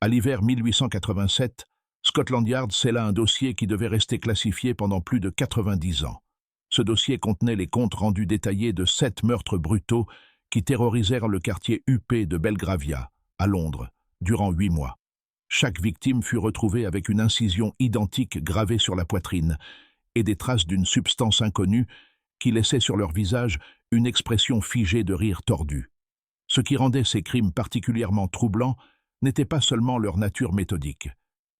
À l'hiver 1887, Scotland Yard scella un dossier qui devait rester classifié pendant plus de 90 ans. Ce dossier contenait les comptes rendus détaillés de 7 meurtres brutaux qui terrorisèrent le quartier huppé de Belgravia, à Londres, durant 8 mois. Chaque victime fut retrouvée avec une incision identique gravée sur la poitrine et des traces d'une substance inconnue qui laissait sur leur visage une expression figée de rire tordu. Ce qui rendait ces crimes particulièrement troublants n'était pas seulement leur nature méthodique,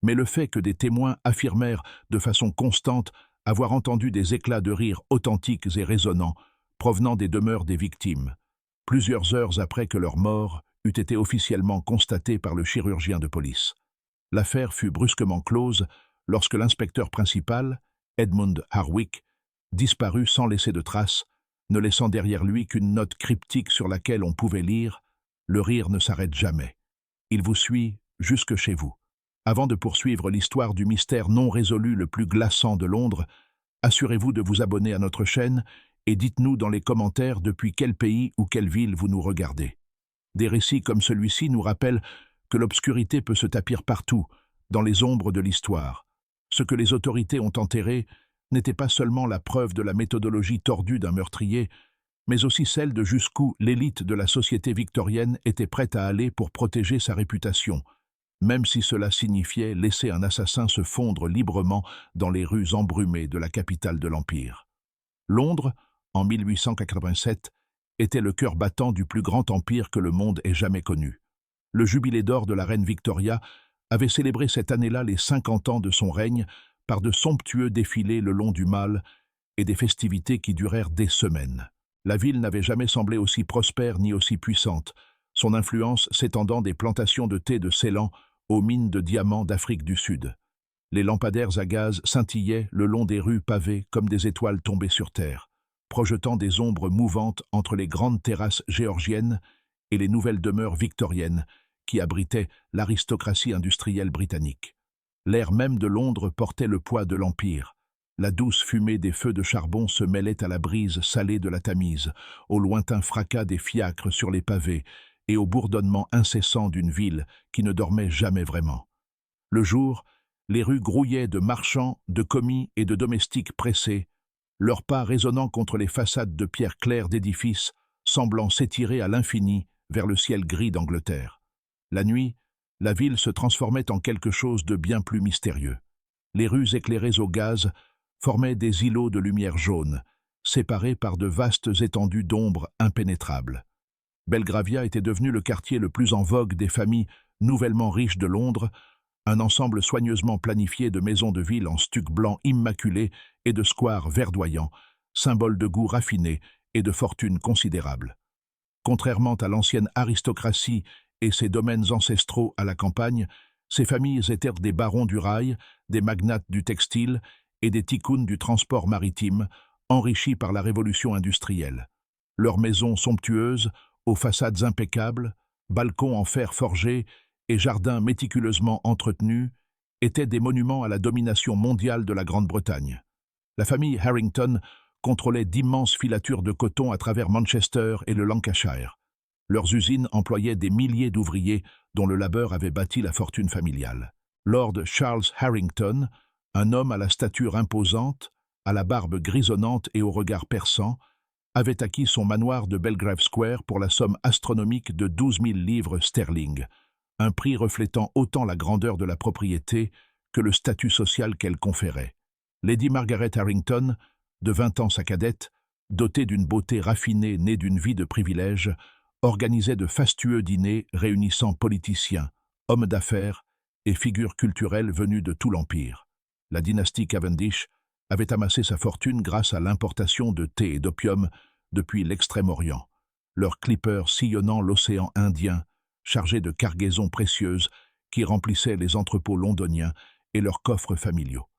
mais le fait que des témoins affirmèrent de façon constante avoir entendu des éclats de rire authentiques et résonnants provenant des demeures des victimes, plusieurs heures après que leur mort eût été officiellement constatée par le chirurgien de police. L'affaire fut brusquement close lorsque l'inspecteur principal, Edmund Harwick, disparut sans laisser de traces, ne laissant derrière lui qu'une note cryptique sur laquelle on pouvait lire « Le rire ne s'arrête jamais. Il vous suit jusque chez vous ». Avant de poursuivre l'histoire du mystère non résolu le plus glaçant de Londres, assurez-vous de vous abonner à notre chaîne et dites-nous dans les commentaires depuis quel pays ou quelle ville vous nous regardez. Des récits comme celui-ci nous rappellent que l'obscurité peut se tapir partout, dans les ombres de l'histoire. Ce que les autorités ont enterré n'était pas seulement la preuve de la méthodologie tordue d'un meurtrier, mais aussi celle de jusqu'où l'élite de la société victorienne était prête à aller pour protéger sa réputation, même si cela signifiait laisser un assassin se fondre librement dans les rues embrumées de la capitale de l'Empire. Londres, en 1887, était le cœur battant du plus grand empire que le monde ait jamais connu. Le jubilé d'or de la reine Victoria avait célébré cette année-là les 50 ans de son règne par de somptueux défilés le long du Mall et des festivités qui durèrent des semaines. La ville n'avait jamais semblé aussi prospère ni aussi puissante, son influence s'étendant des plantations de thé de Ceylan aux mines de diamants d'Afrique du Sud. Les lampadaires à gaz scintillaient le long des rues pavées comme des étoiles tombées sur terre, projetant des ombres mouvantes entre les grandes terrasses géorgiennes et les nouvelles demeures victoriennes qui abritaient l'aristocratie industrielle britannique. L'air même de Londres portait le poids de l'Empire. La douce fumée des feux de charbon se mêlait à la brise salée de la Tamise, au lointain fracas des fiacres sur les pavés et au bourdonnement incessant d'une ville qui ne dormait jamais vraiment. Le jour, les rues grouillaient de marchands, de commis et de domestiques pressés, leurs pas résonnant contre les façades de pierre claire d'édifices, semblant s'étirer à l'infini vers le ciel gris d'Angleterre. La nuit, la ville se transformait en quelque chose de bien plus mystérieux. Les rues éclairées au gaz formaient des îlots de lumière jaune, séparés par de vastes étendues d'ombre impénétrables. Belgravia était devenu le quartier le plus en vogue des familles nouvellement riches de Londres, un ensemble soigneusement planifié de maisons de ville en stuc blanc immaculé et de squares verdoyants, symbole de goût raffiné et de fortune considérable. Contrairement à l'ancienne aristocratie et ses domaines ancestraux à la campagne, ces familles étaient des barons du rail, des magnates du textile et des tycoons du transport maritime, enrichis par la révolution industrielle. Leurs maisons somptueuses, aux façades impeccables, balcons en fer forgé et jardins méticuleusement entretenus, étaient des monuments à la domination mondiale de la Grande-Bretagne. La famille Harrington contrôlait d'immenses filatures de coton à travers Manchester et le Lancashire. Leurs usines employaient des milliers d'ouvriers dont le labeur avait bâti la fortune familiale. Lord Charles Harrington, un homme à la stature imposante, à la barbe grisonnante et au regard perçant, avait acquis son manoir de Belgrave Square pour la somme astronomique de 12 000 livres sterling, un prix reflétant autant la grandeur de la propriété que le statut social qu'elle conférait. Lady Margaret Harrington, de 20 ans sa cadette, dotée d'une beauté raffinée née d'une vie de privilèges, organisait de fastueux dîners réunissant politiciens, hommes d'affaires et figures culturelles venues de tout l'Empire. La dynastie Cavendish avait amassé sa fortune grâce à l'importation de thé et d'opium depuis l'Extrême-Orient, leurs clippers sillonnant l'océan Indien, chargés de cargaisons précieuses qui remplissaient les entrepôts londoniens et leurs coffres familiaux.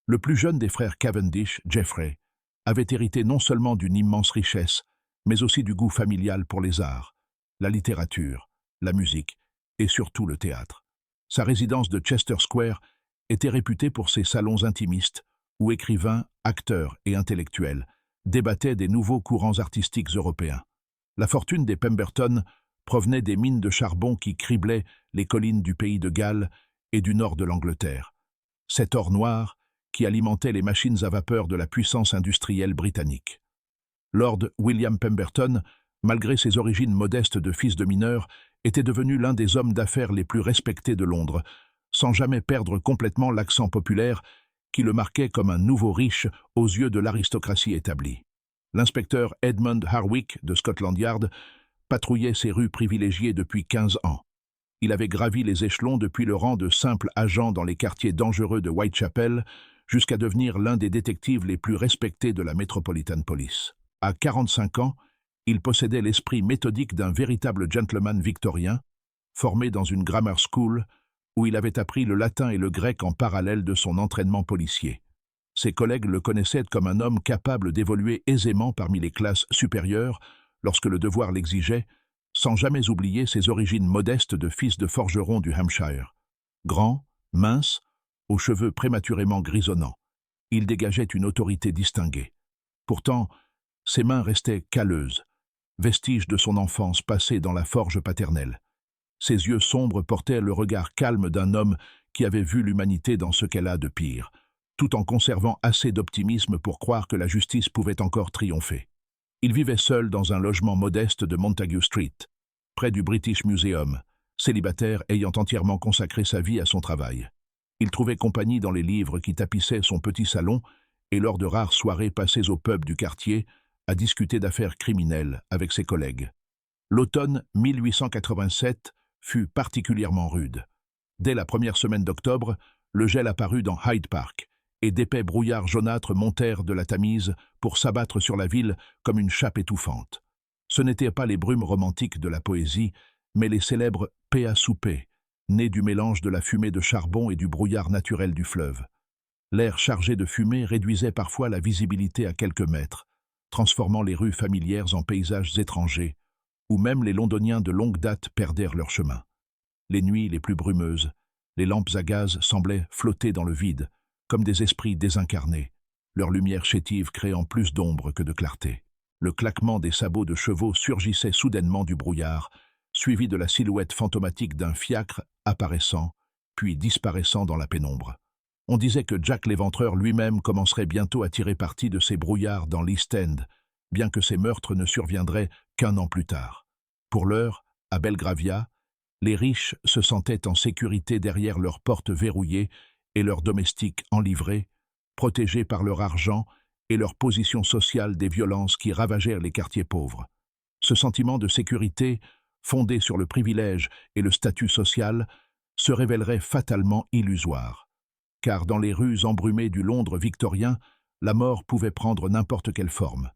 Le plus jeune des frères Cavendish, Geoffrey, avait hérité non seulement d'une immense richesse, mais aussi du goût familial pour les arts, la littérature, la musique et surtout le théâtre. Sa résidence de Chester Square était réputée pour ses salons intimistes, où écrivains, acteurs et intellectuels débattaient des nouveaux courants artistiques européens. La fortune des Pemberton provenait des mines de charbon qui criblaient les collines du pays de Galles et du nord de l'Angleterre. Cet or noir qui alimentait les machines à vapeur de la puissance industrielle britannique. Lord William Pemberton, malgré ses origines modestes de fils de mineur, était devenu l'un des hommes d'affaires les plus respectés de Londres, sans jamais perdre complètement l'accent populaire qui le marquait comme un nouveau riche aux yeux de l'aristocratie établie. L'inspecteur Edmund Harwick de Scotland Yard patrouillait ces rues privilégiées depuis 15 ans. Il avait gravi les échelons depuis le rang de simple agent dans les quartiers dangereux de Whitechapel jusqu'à devenir l'un des détectives les plus respectés de la Metropolitan Police. À 45 ans, il possédait l'esprit méthodique d'un véritable gentleman victorien, formé dans une grammar school où il avait appris le latin et le grec en parallèle de son entraînement policier. Ses collègues le connaissaient comme un homme capable d'évoluer aisément parmi les classes supérieures lorsque le devoir l'exigeait, sans jamais oublier ses origines modestes de fils de forgeron du Hampshire. Grand, mince, aux cheveux prématurément grisonnants, il dégageait une autorité distinguée. Pourtant, ses mains restaient calleuses, vestiges de son enfance passée dans la forge paternelle. Ses yeux sombres portaient le regard calme d'un homme qui avait vu l'humanité dans ce qu'elle a de pire, tout en conservant assez d'optimisme pour croire que la justice pouvait encore triompher. Il vivait seul dans un logement modeste de Montague Street, près du British Museum, célibataire ayant entièrement consacré sa vie à son travail. Il trouvait compagnie dans les livres qui tapissaient son petit salon et lors de rares soirées passées au pub du quartier à discuter d'affaires criminelles avec ses collègues. L'automne 1887 fut particulièrement rude. Dès la première semaine d'octobre, le gel apparut dans Hyde Park, et d'épais brouillards jaunâtres montèrent de la Tamise pour s'abattre sur la ville comme une chape étouffante. Ce n'étaient pas les brumes romantiques de la poésie, mais les célèbres Pea Soupe, nés du mélange de la fumée de charbon et du brouillard naturel du fleuve. L'air chargé de fumée réduisait parfois la visibilité à quelques mètres, transformant les rues familières en paysages étrangers, où même les Londoniens de longue date perdèrent leur chemin. Les nuits les plus brumeuses, les lampes à gaz semblaient flotter dans le vide, comme des esprits désincarnés, leur lumière chétive créant plus d'ombre que de clarté. Le claquement des sabots de chevaux surgissait soudainement du brouillard, suivi de la silhouette fantomatique d'un fiacre apparaissant, puis disparaissant dans la pénombre. On disait que Jack l'Éventreur lui-même commencerait bientôt à tirer parti de ces brouillards dans l'East End, bien que ces meurtres ne surviendraient qu'un an plus tard. Pour l'heure, à Belgravia, les riches se sentaient en sécurité derrière leurs portes verrouillées et leurs domestiques enivrés, protégés par leur argent et leur position sociale des violences qui ravagèrent les quartiers pauvres. Ce sentiment de sécurité, fondé sur le privilège et le statut social, se révélerait fatalement illusoire. Car dans les rues embrumées du Londres victorien, la mort pouvait prendre n'importe quelle forme,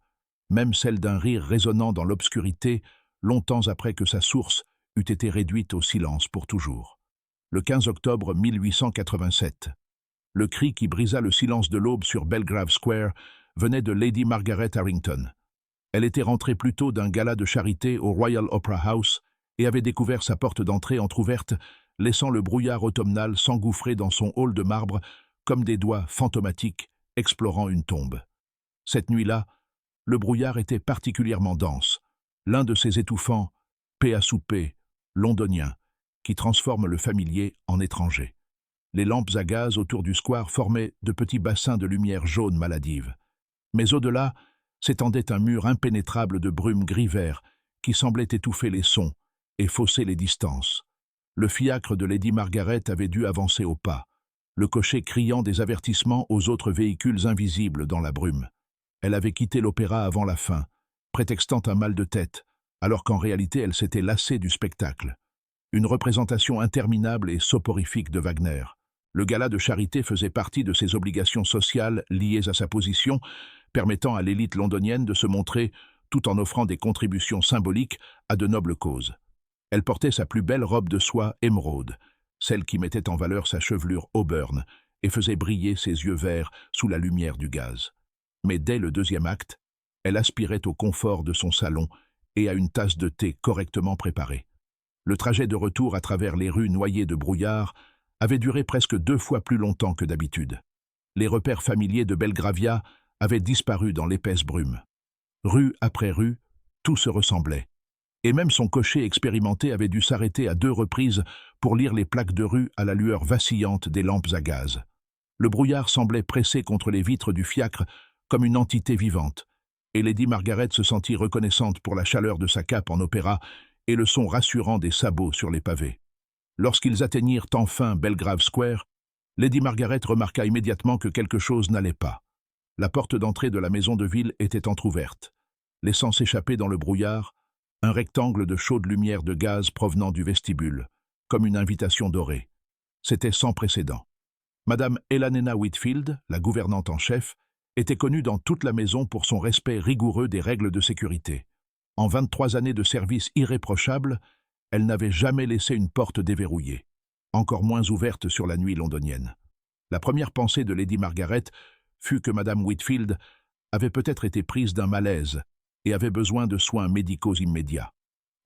même celle d'un rire résonnant dans l'obscurité, longtemps après que sa source eût été réduite au silence pour toujours. Le 15 octobre 1887, le cri qui brisa le silence de l'aube sur Belgrave Square venait de Lady Margaret Harrington. Elle était rentrée plus tôt d'un gala de charité au Royal Opera House et avait découvert sa porte d'entrée entr'ouverte, laissant le brouillard automnal s'engouffrer dans son hall de marbre comme des doigts fantomatiques explorant une tombe. Cette nuit-là, le brouillard était particulièrement dense, l'un de ces étouffants Pea Soupe londoniens qui transforment le familier en étranger. Les lampes à gaz autour du square formaient de petits bassins de lumière jaune maladive. Mais au-delà s'étendait un mur impénétrable de brume gris-vert qui semblait étouffer les sons et fausser les distances. Le fiacre de Lady Margaret avait dû avancer au pas, le cocher criant des avertissements aux autres véhicules invisibles dans la brume. Elle avait quitté l'opéra avant la fin, prétextant un mal de tête, alors qu'en réalité elle s'était lassée du spectacle. Une représentation interminable et soporifique de Wagner. Le gala de charité faisait partie de ses obligations sociales liées à sa position, permettant à l'élite londonienne de se montrer tout en offrant des contributions symboliques à de nobles causes. Elle portait sa plus belle robe de soie émeraude, celle qui mettait en valeur sa chevelure auburn et faisait briller ses yeux verts sous la lumière du gaz. Mais dès le deuxième acte, elle aspirait au confort de son salon et à une tasse de thé correctement préparée. Le trajet de retour à travers les rues noyées de brouillard avait duré presque 2 fois plus longtemps que d'habitude. Les repères familiers de Belgravia avaient disparu dans l'épaisse brume. Rue après rue, tout se ressemblait. Et même son cocher expérimenté avait dû s'arrêter à 2 reprises pour lire les plaques de rue à la lueur vacillante des lampes à gaz. Le brouillard semblait pressé contre les vitres du fiacre comme une entité vivante, et Lady Margaret se sentit reconnaissante pour la chaleur de sa cape en opéra et le son rassurant des sabots sur les pavés. Lorsqu'ils atteignirent enfin Belgrave Square, Lady Margaret remarqua immédiatement que quelque chose n'allait pas. La porte d'entrée de la maison de ville était entr'ouverte, laissant s'échapper dans le brouillard un rectangle de chaude lumière de gaz provenant du vestibule, comme une invitation dorée. C'était sans précédent. Madame Helena Whitfield, la gouvernante en chef, était connue dans toute la maison pour son respect rigoureux des règles de sécurité. En 23 années de service irréprochable, elle n'avait jamais laissé une porte déverrouillée, encore moins ouverte sur la nuit londonienne. La première pensée de Lady Margaret fut que Madame Whitfield avait peut-être été prise d'un malaise et avait besoin de soins médicaux immédiats.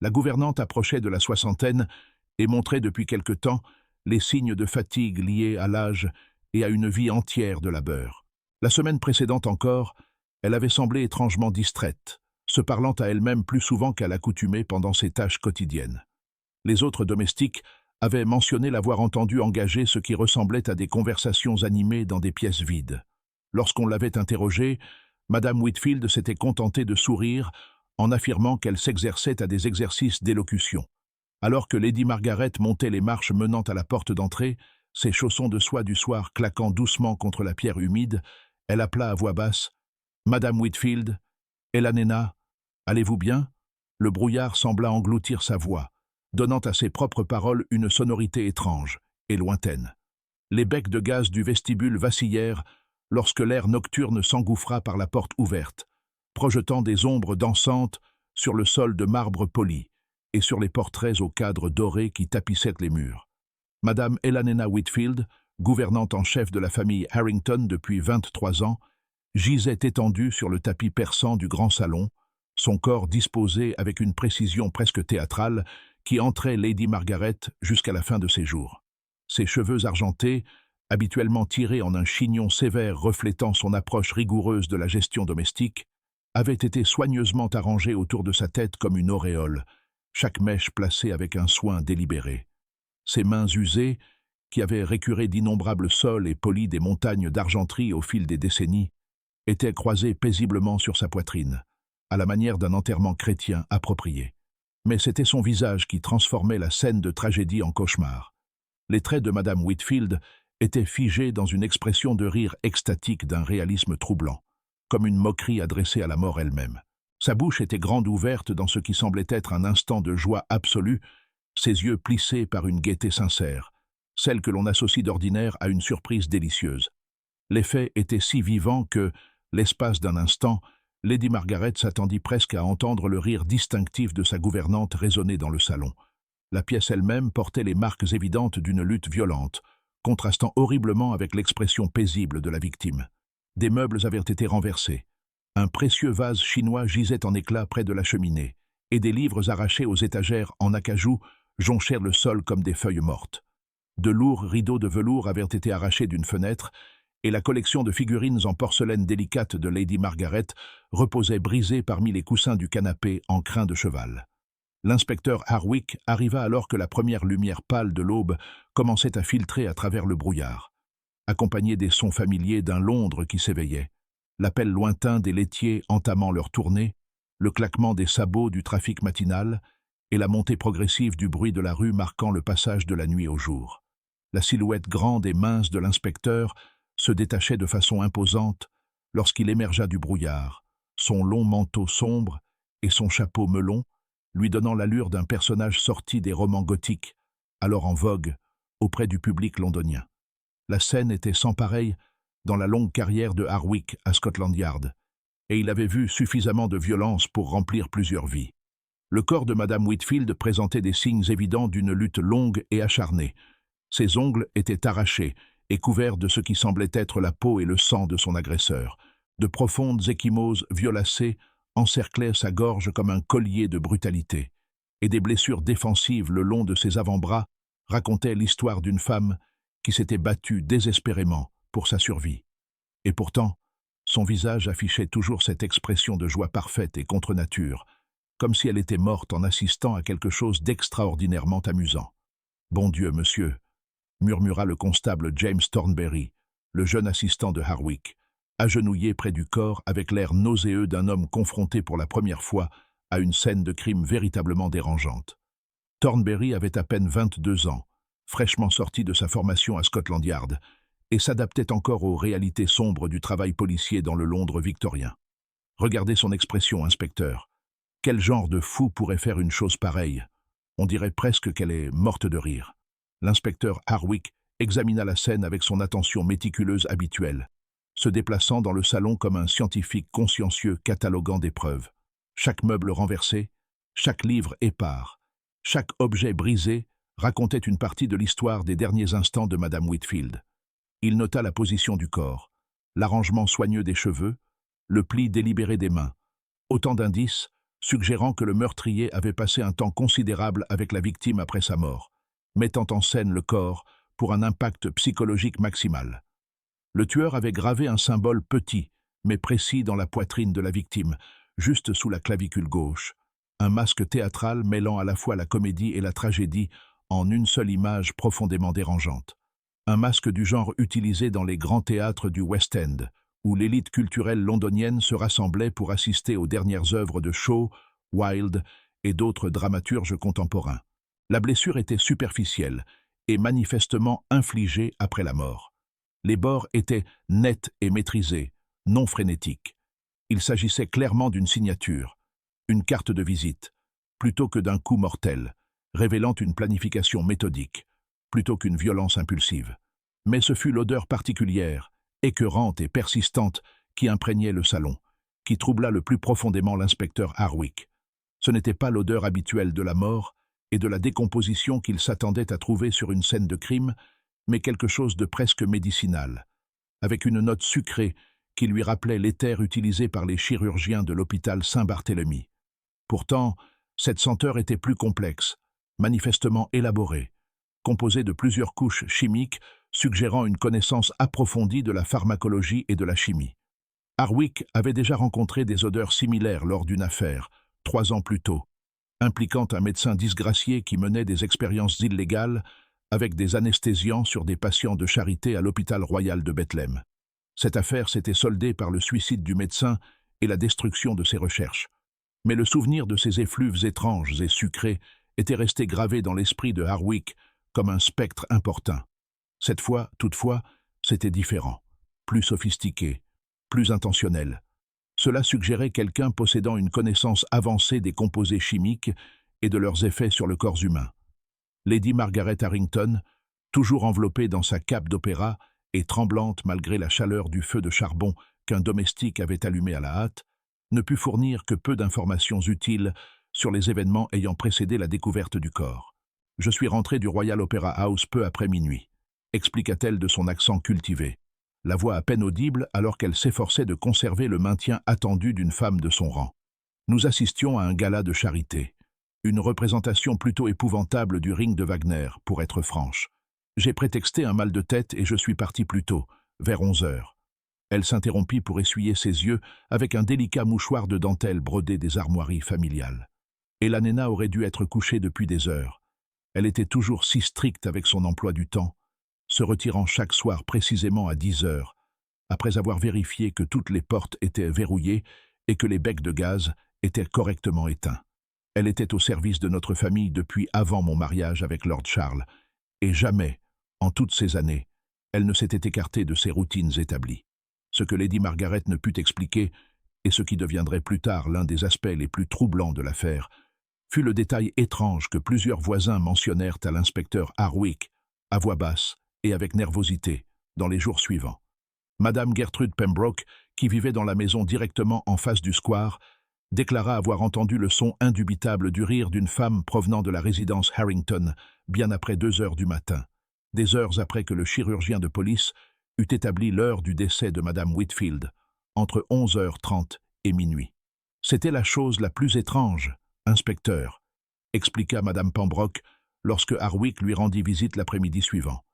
La gouvernante approchait de la soixantaine et montrait depuis quelque temps les signes de fatigue liés à l'âge et à une vie entière de labeur. La semaine précédente encore, elle avait semblé étrangement distraite, se parlant à elle-même plus souvent qu'à l'accoutumée pendant ses tâches quotidiennes. Les autres domestiques avaient mentionné l'avoir entendue engager ce qui ressemblait à des conversations animées dans des pièces vides. Lorsqu'on l'avait interrogée, Madame Whitfield s'était contentée de sourire en affirmant qu'elle s'exerçait à des exercices d'élocution. Alors que Lady Margaret montait les marches menant à la porte d'entrée, ses chaussons de soie du soir claquant doucement contre la pierre humide, elle appela à voix basse « Madame Whitfield, Helena, allez-vous bien ?» Le brouillard sembla engloutir sa voix, donnant à ses propres paroles une sonorité étrange et lointaine. Les becs de gaz du vestibule vacillèrent lorsque l'air nocturne s'engouffra par la porte ouverte, projetant des ombres dansantes sur le sol de marbre poli et sur les portraits au cadre doré qui tapissaient les murs. Madame Helena Whitfield, gouvernante en chef de la famille Harrington depuis 23 ans, gisait étendue sur le tapis persan du grand salon, son corps disposé avec une précision presque théâtrale qui entrait Lady Margaret jusqu'à la fin de ses jours. Ses cheveux argentés, habituellement tirés en un chignon sévère reflétant son approche rigoureuse de la gestion domestique, avaient été soigneusement arrangés autour de sa tête comme une auréole, chaque mèche placée avec un soin délibéré. Ses mains usées, qui avaient récuré d'innombrables sols et poli des montagnes d'argenterie au fil des décennies, étaient croisées paisiblement sur sa poitrine, à la manière d'un enterrement chrétien approprié. Mais c'était son visage qui transformait la scène de tragédie en cauchemar. Les traits de Madame Whitfield étaient figés dans une expression de rire extatique d'un réalisme troublant, comme une moquerie adressée à la mort elle-même. Sa bouche était grande ouverte dans ce qui semblait être un instant de joie absolue, ses yeux plissés par une gaieté sincère, celle que l'on associe d'ordinaire à une surprise délicieuse. L'effet était si vivant que, l'espace d'un instant, Lady Margaret s'attendit presque à entendre le rire distinctif de sa gouvernante résonner dans le salon. La pièce elle-même portait les marques évidentes d'une lutte violente, contrastant horriblement avec l'expression paisible de la victime. Des meubles avaient été renversés. Un précieux vase chinois gisait en éclats près de la cheminée, et des livres arrachés aux étagères en acajou jonchèrent le sol comme des feuilles mortes. De lourds rideaux de velours avaient été arrachés d'une fenêtre, et la collection de figurines en porcelaine délicate de Lady Margaret reposait brisée parmi les coussins du canapé en crin de cheval. L'inspecteur Harwick arriva alors que la première lumière pâle de l'aube commençait à filtrer à travers le brouillard, accompagné des sons familiers d'un Londres qui s'éveillait, l'appel lointain des laitiers entamant leur tournée, le claquement des sabots du trafic matinal et la montée progressive du bruit de la rue marquant le passage de la nuit au jour. La silhouette grande et mince de l'inspecteur se détachait de façon imposante lorsqu'il émergea du brouillard, son long manteau sombre et son chapeau melon, lui donnant l'allure d'un personnage sorti des romans gothiques, alors en vogue auprès du public londonien. La scène était sans pareille dans la longue carrière de Harwick à Scotland Yard, et il avait vu suffisamment de violence pour remplir plusieurs vies. Le corps de Madame Whitfield présentait des signes évidents d'une lutte longue et acharnée. Ses ongles étaient arrachés et couverts de ce qui semblait être la peau et le sang de son agresseur. De profondes ecchymoses violacées encerclaient sa gorge comme un collier de brutalité, et des blessures défensives le long de ses avant-bras racontaient l'histoire d'une femme qui s'était battue désespérément pour sa survie. Et pourtant, son visage affichait toujours cette expression de joie parfaite et contre nature, comme si elle était morte en assistant à quelque chose d'extraordinairement amusant. « Bon Dieu, monsieur !» murmura le constable James Thornberry, le jeune assistant de Harwick, agenouillé près du corps avec l'air nauséeux d'un homme confronté pour la première fois à une scène de crime véritablement dérangeante. Thornberry avait à peine 22 ans, fraîchement sorti de sa formation à Scotland Yard, et s'adaptait encore aux réalités sombres du travail policier dans le Londres victorien. Regardez son expression, inspecteur. Quel genre de fou pourrait faire une chose pareille? On dirait presque qu'elle est morte de rire. L'inspecteur Harwick examina la scène avec son attention méticuleuse habituelle, se déplaçant dans le salon comme un scientifique consciencieux cataloguant des preuves. Chaque meuble renversé, chaque livre épars, chaque objet brisé racontait une partie de l'histoire des derniers instants de Madame Whitfield. Il nota la position du corps, l'arrangement soigneux des cheveux, le pli délibéré des mains, autant d'indices suggérant que le meurtrier avait passé un temps considérable avec la victime après sa mort, mettant en scène le corps pour un impact psychologique maximal. Le tueur avait gravé un symbole petit, mais précis dans la poitrine de la victime, juste sous la clavicule gauche, un masque théâtral mêlant à la fois la comédie et la tragédie en une seule image profondément dérangeante. Un masque du genre utilisé dans les grands théâtres du West End, où l'élite culturelle londonienne se rassemblait pour assister aux dernières œuvres de Shaw, Wilde et d'autres dramaturges contemporains. La blessure était superficielle et manifestement infligée après la mort. Les bords étaient nets et maîtrisés, non frénétiques. Il s'agissait clairement d'une signature, une carte de visite, plutôt que d'un coup mortel, révélant une planification méthodique, plutôt qu'une violence impulsive. Mais ce fut l'odeur particulière, écœurante et persistante, qui imprégnait le salon, qui troubla le plus profondément l'inspecteur Harwick. Ce n'était pas l'odeur habituelle de la mort et de la décomposition qu'il s'attendait à trouver sur une scène de crime, mais quelque chose de presque médicinal, avec une note sucrée qui lui rappelait l'éther utilisé par les chirurgiens de l'hôpital Saint-Barthélemy. Pourtant, cette senteur était plus complexe, manifestement élaborée, composée de plusieurs couches chimiques suggérant une connaissance approfondie de la pharmacologie et de la chimie. Harwick avait déjà rencontré des odeurs similaires lors d'une affaire, 3 ans plus tôt, impliquant un médecin disgracié qui menait des expériences illégales avec des anesthésiants sur des patients de charité à l'hôpital royal de Bethléem. Cette affaire s'était soldée par le suicide du médecin et la destruction de ses recherches. Mais le souvenir de ces effluves étranges et sucrés était resté gravé dans l'esprit de Harwick comme un spectre importun. Cette fois, toutefois, c'était différent, plus sophistiqué, plus intentionnel. Cela suggérait quelqu'un possédant une connaissance avancée des composés chimiques et de leurs effets sur le corps humain. Lady Margaret Harrington, toujours enveloppée dans sa cape d'opéra et tremblante malgré la chaleur du feu de charbon qu'un domestique avait allumé à la hâte, ne put fournir que peu d'informations utiles sur les événements ayant précédé la découverte du corps. « Je suis rentrée du Royal Opera House peu après minuit », expliqua-t-elle de son accent cultivé, la voix à peine audible alors qu'elle s'efforçait de conserver le maintien attendu d'une femme de son rang. Nous assistions à un gala de charité, une représentation plutôt épouvantable du Ring de Wagner, pour être franche. J'ai prétexté un mal de tête et je suis parti plus tôt, vers 11 heures. Elle s'interrompit pour essuyer ses yeux avec un délicat mouchoir de dentelle brodé des armoiries familiales. Et la néna aurait dû être couchée depuis des heures. Elle était toujours si stricte avec son emploi du temps, se retirant chaque soir précisément à 10 heures, après avoir vérifié que toutes les portes étaient verrouillées et que les becs de gaz étaient correctement éteints. Elle était au service de notre famille depuis avant mon mariage avec Lord Charles, et jamais, en toutes ces années, elle ne s'était écartée de ses routines établies. Ce que Lady Margaret ne put expliquer, et ce qui deviendrait plus tard l'un des aspects les plus troublants de l'affaire, fut le détail étrange que plusieurs voisins mentionnèrent à l'inspecteur Harwick, à voix basse et avec nervosité, dans les jours suivants. Madame Gertrude Pembroke, qui vivait dans la maison directement en face du square, déclara avoir entendu le son indubitable du rire d'une femme provenant de la résidence Harrington, bien après 2 heures du matin, des heures après que le chirurgien de police eut établi l'heure du décès de Madame Whitfield, entre 11h30 et minuit. C'était la chose la plus étrange, inspecteur, expliqua Madame Pembroke lorsque Harwick lui rendit visite l'après-midi suivant.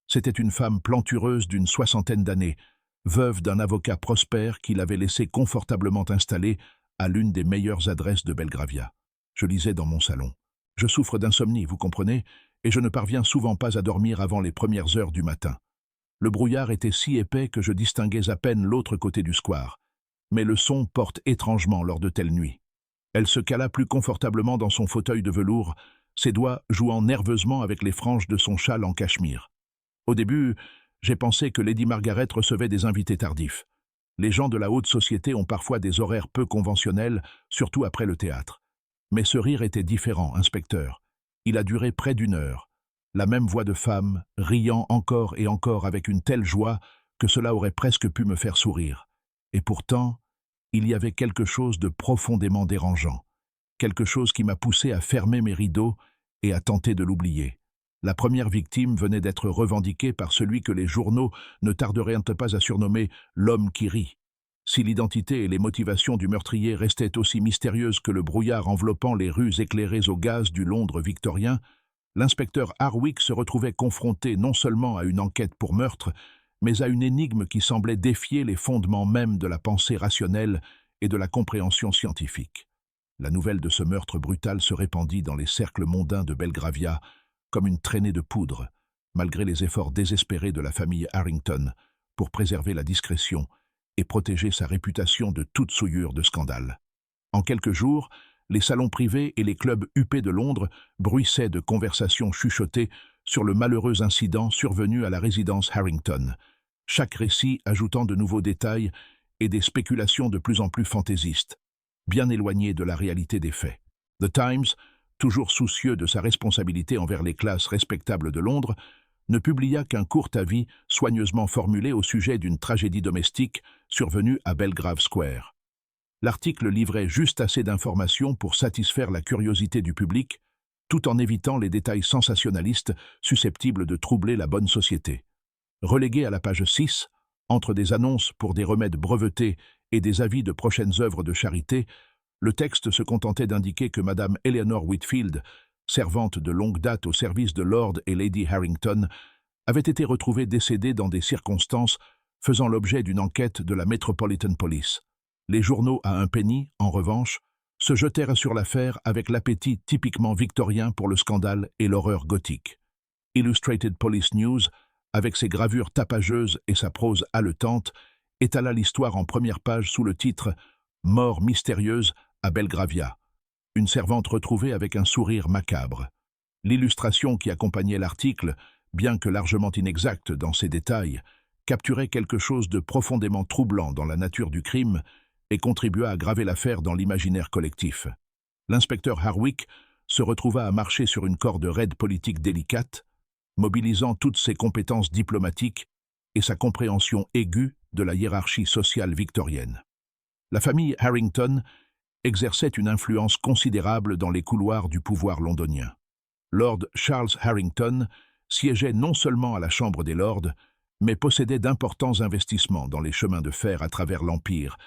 C'était une femme plantureuse d'une 60aine d'années, veuve d'un avocat prospère qui l'avait laissée confortablement installée à l'une des meilleures adresses de Belgravia. Je lisais dans mon salon. Je souffre d'insomnie, vous comprenez, et je ne parviens souvent pas à dormir avant les premières heures du matin. Le brouillard était si épais que je distinguais à peine l'autre côté du square. Mais le son porte étrangement lors de telles nuits. Elle se cala plus confortablement dans son fauteuil de velours, ses doigts jouant nerveusement avec les franges de son châle en cachemire. Au début, j'ai pensé que Lady Margaret recevait des invités tardifs. Les gens de la haute société ont parfois des horaires peu conventionnels, surtout après le théâtre. Mais ce rire était différent, inspecteur. Il a duré près d'une heure. La même voix de femme, riant encore et encore avec une telle joie que cela aurait presque pu me faire sourire. Et pourtant, il y avait quelque chose de profondément dérangeant. Quelque chose qui m'a poussé à fermer mes rideaux et à tenter de l'oublier. La première victime venait d'être revendiquée par celui que les journaux ne tarderaient pas à surnommer l'homme qui rit. Si l'identité et les motivations du meurtrier restaient aussi mystérieuses que le brouillard enveloppant les rues éclairées au gaz du Londres victorien, l'inspecteur Harwick se retrouvait confronté non seulement à une enquête pour meurtre, mais à une énigme qui semblait défier les fondements mêmes de la pensée rationnelle et de la compréhension scientifique. La nouvelle de ce meurtre brutal se répandit dans les cercles mondains de Belgravia comme une traînée de poudre, malgré les efforts désespérés de la famille Harrington pour préserver la discrétion et protéger sa réputation de toute souillure de scandale. En quelques jours, les salons privés et les clubs huppés de Londres bruissaient de conversations chuchotées sur le malheureux incident survenu à la résidence Harrington, chaque récit ajoutant de nouveaux détails et des spéculations de plus en plus fantaisistes, bien éloignées de la réalité des faits. The Times, toujours soucieux de sa responsabilité envers les classes respectables de Londres, ne publia qu'un court avis soigneusement formulé au sujet d'une tragédie domestique survenue à Belgrave Square. L'article livrait juste assez d'informations pour satisfaire la curiosité du public, tout en évitant les détails sensationnalistes susceptibles de troubler la bonne société. Relégué à la page 6, entre des annonces pour des remèdes brevetés et des avis de prochaines œuvres de charité, le texte se contentait d'indiquer que Madame Eleanor Whitfield, servante de longue date au service de Lord et Lady Harrington, avait été retrouvée décédée dans des circonstances faisant l'objet d'une enquête de la Metropolitan Police. Les journaux à un penny, en revanche, se jetèrent sur l'affaire avec l'appétit typiquement victorien pour le scandale et l'horreur gothique. Illustrated Police News, avec ses gravures tapageuses et sa prose haletante, étala l'histoire en première page sous le titre « Mort mystérieuse à Belgravia ». Une servante retrouvée avec un sourire macabre. L'illustration qui accompagnait l'article, bien que largement inexacte dans ses détails, capturait quelque chose de profondément troublant dans la nature du crime et contribua à graver l'affaire dans l'imaginaire collectif. L'inspecteur Harwick se retrouva à marcher sur une corde raide politique délicate, mobilisant toutes ses compétences diplomatiques et sa compréhension aiguë de la hiérarchie sociale victorienne. La famille Harrington exerçait une influence considérable dans les couloirs du pouvoir londonien. Lord Charles Harrington siégeait non seulement à la Chambre des Lords, mais possédait d'importants investissements dans les chemins de fer à travers l'Empire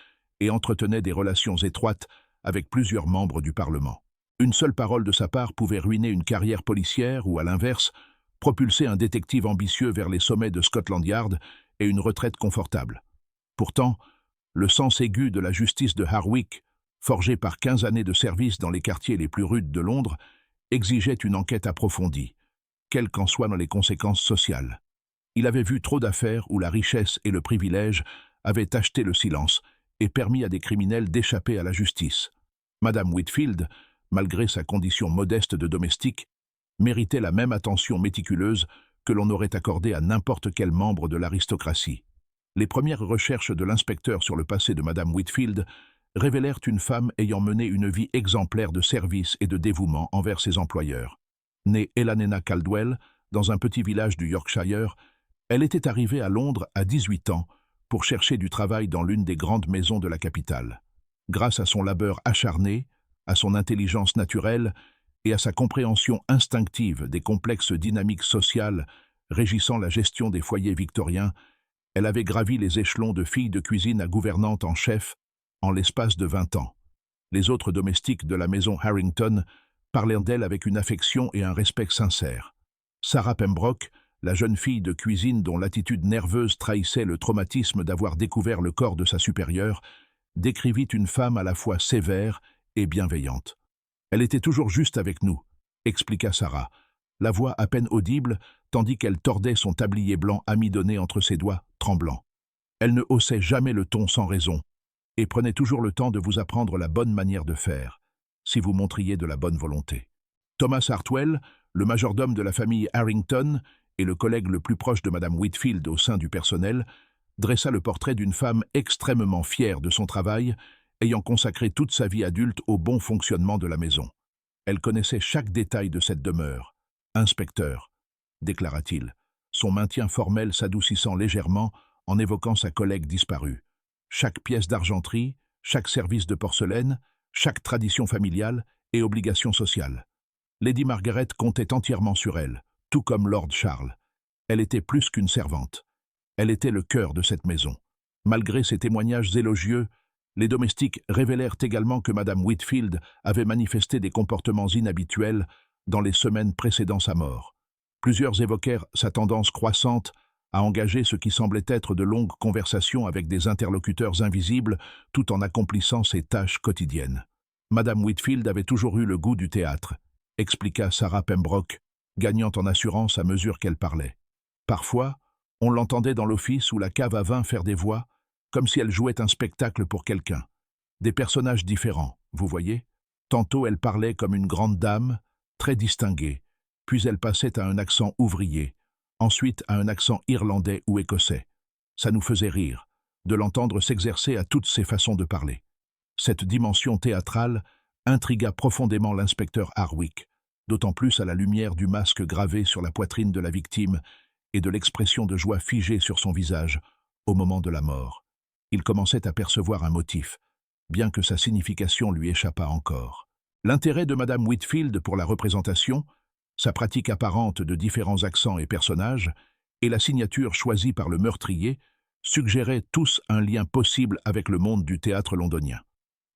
et entretenait des relations étroites avec plusieurs membres du Parlement. Une seule parole de sa part pouvait ruiner une carrière policière ou, à l'inverse, propulser un détective ambitieux vers les sommets de Scotland Yard et une retraite confortable. Pourtant, le sens aigu de la justice de Harwick, forgé par 15 années de service dans les quartiers les plus rudes de Londres, exigeait une enquête approfondie, quelles qu'en soient les conséquences sociales. Il avait vu trop d'affaires où la richesse et le privilège avaient acheté le silence et permis à des criminels d'échapper à la justice. Madame Whitfield, malgré sa condition modeste de domestique, méritait la même attention méticuleuse que l'on aurait accordée à n'importe quel membre de l'aristocratie. Les premières recherches de l'inspecteur sur le passé de Madame Whitfield révélèrent une femme ayant mené une vie exemplaire de service et de dévouement envers ses employeurs. Née Elanena Caldwell, dans un petit village du Yorkshire, elle était arrivée à Londres à 18 ans pour chercher du travail dans l'une des grandes maisons de la capitale. Grâce à son labeur acharné, à son intelligence naturelle et à sa compréhension instinctive des complexes dynamiques sociales régissant la gestion des foyers victoriens, elle avait gravi les échelons de fille de cuisine à gouvernante en chef en l'espace de 20 ans. Les autres domestiques de la maison Harrington parlèrent d'elle avec une affection et un respect sincères. Sarah Pembroke, la jeune fille de cuisine dont l'attitude nerveuse trahissait le traumatisme d'avoir découvert le corps de sa supérieure, décrivit une femme à la fois sévère et bienveillante. Elle était toujours juste avec nous, expliqua Sarah, la voix à peine audible, tandis qu'elle tordait son tablier blanc amidonné entre ses doigts, tremblants. Elle ne haussait jamais le ton sans raison, et prenait toujours le temps de vous apprendre la bonne manière de faire, si vous montriez de la bonne volonté. Thomas Hartwell, le majordome de la famille Harrington et le collègue le plus proche de Madame Whitfield au sein du personnel, dressa le portrait d'une femme extrêmement fière de son travail, ayant consacré toute sa vie adulte au bon fonctionnement de la maison. Elle connaissait chaque détail de cette demeure. « Inspecteur », déclara-t-il, son maintien formel s'adoucissant légèrement en évoquant sa collègue disparue. Chaque pièce d'argenterie, chaque service de porcelaine, chaque tradition familiale et obligation sociale. Lady Margaret comptait entièrement sur elle, tout comme Lord Charles. Elle était plus qu'une servante. Elle était le cœur de cette maison. Malgré ses témoignages élogieux, les domestiques révélèrent également que Madame Whitfield avait manifesté des comportements inhabituels dans les semaines précédant sa mort. Plusieurs évoquèrent sa tendance croissante à engager ce qui semblait être de longues conversations avec des interlocuteurs invisibles tout en accomplissant ses tâches quotidiennes. Madame Whitfield avait toujours eu le goût du théâtre, expliqua Sarah Pembroke, gagnant en assurance à mesure qu'elle parlait. Parfois, on l'entendait dans l'office ou la cave à vin faire des voix, comme si elle jouait un spectacle pour quelqu'un. Des personnages différents, vous voyez? Tantôt elle parlait comme une grande dame, très distinguée, puis elle passait à un accent ouvrier, ensuite à un accent irlandais ou écossais. Ça nous faisait rire, de l'entendre s'exercer à toutes ses façons de parler. Cette dimension théâtrale intrigua profondément l'inspecteur Harwick, d'autant plus à la lumière du masque gravé sur la poitrine de la victime et de l'expression de joie figée sur son visage au moment de la mort. Il commençait à percevoir un motif, bien que sa signification lui échappât encore. L'intérêt de Madame Whitfield pour la représentation, sa pratique apparente de différents accents et personnages, et la signature choisie par le meurtrier, suggéraient tous un lien possible avec le monde du théâtre londonien.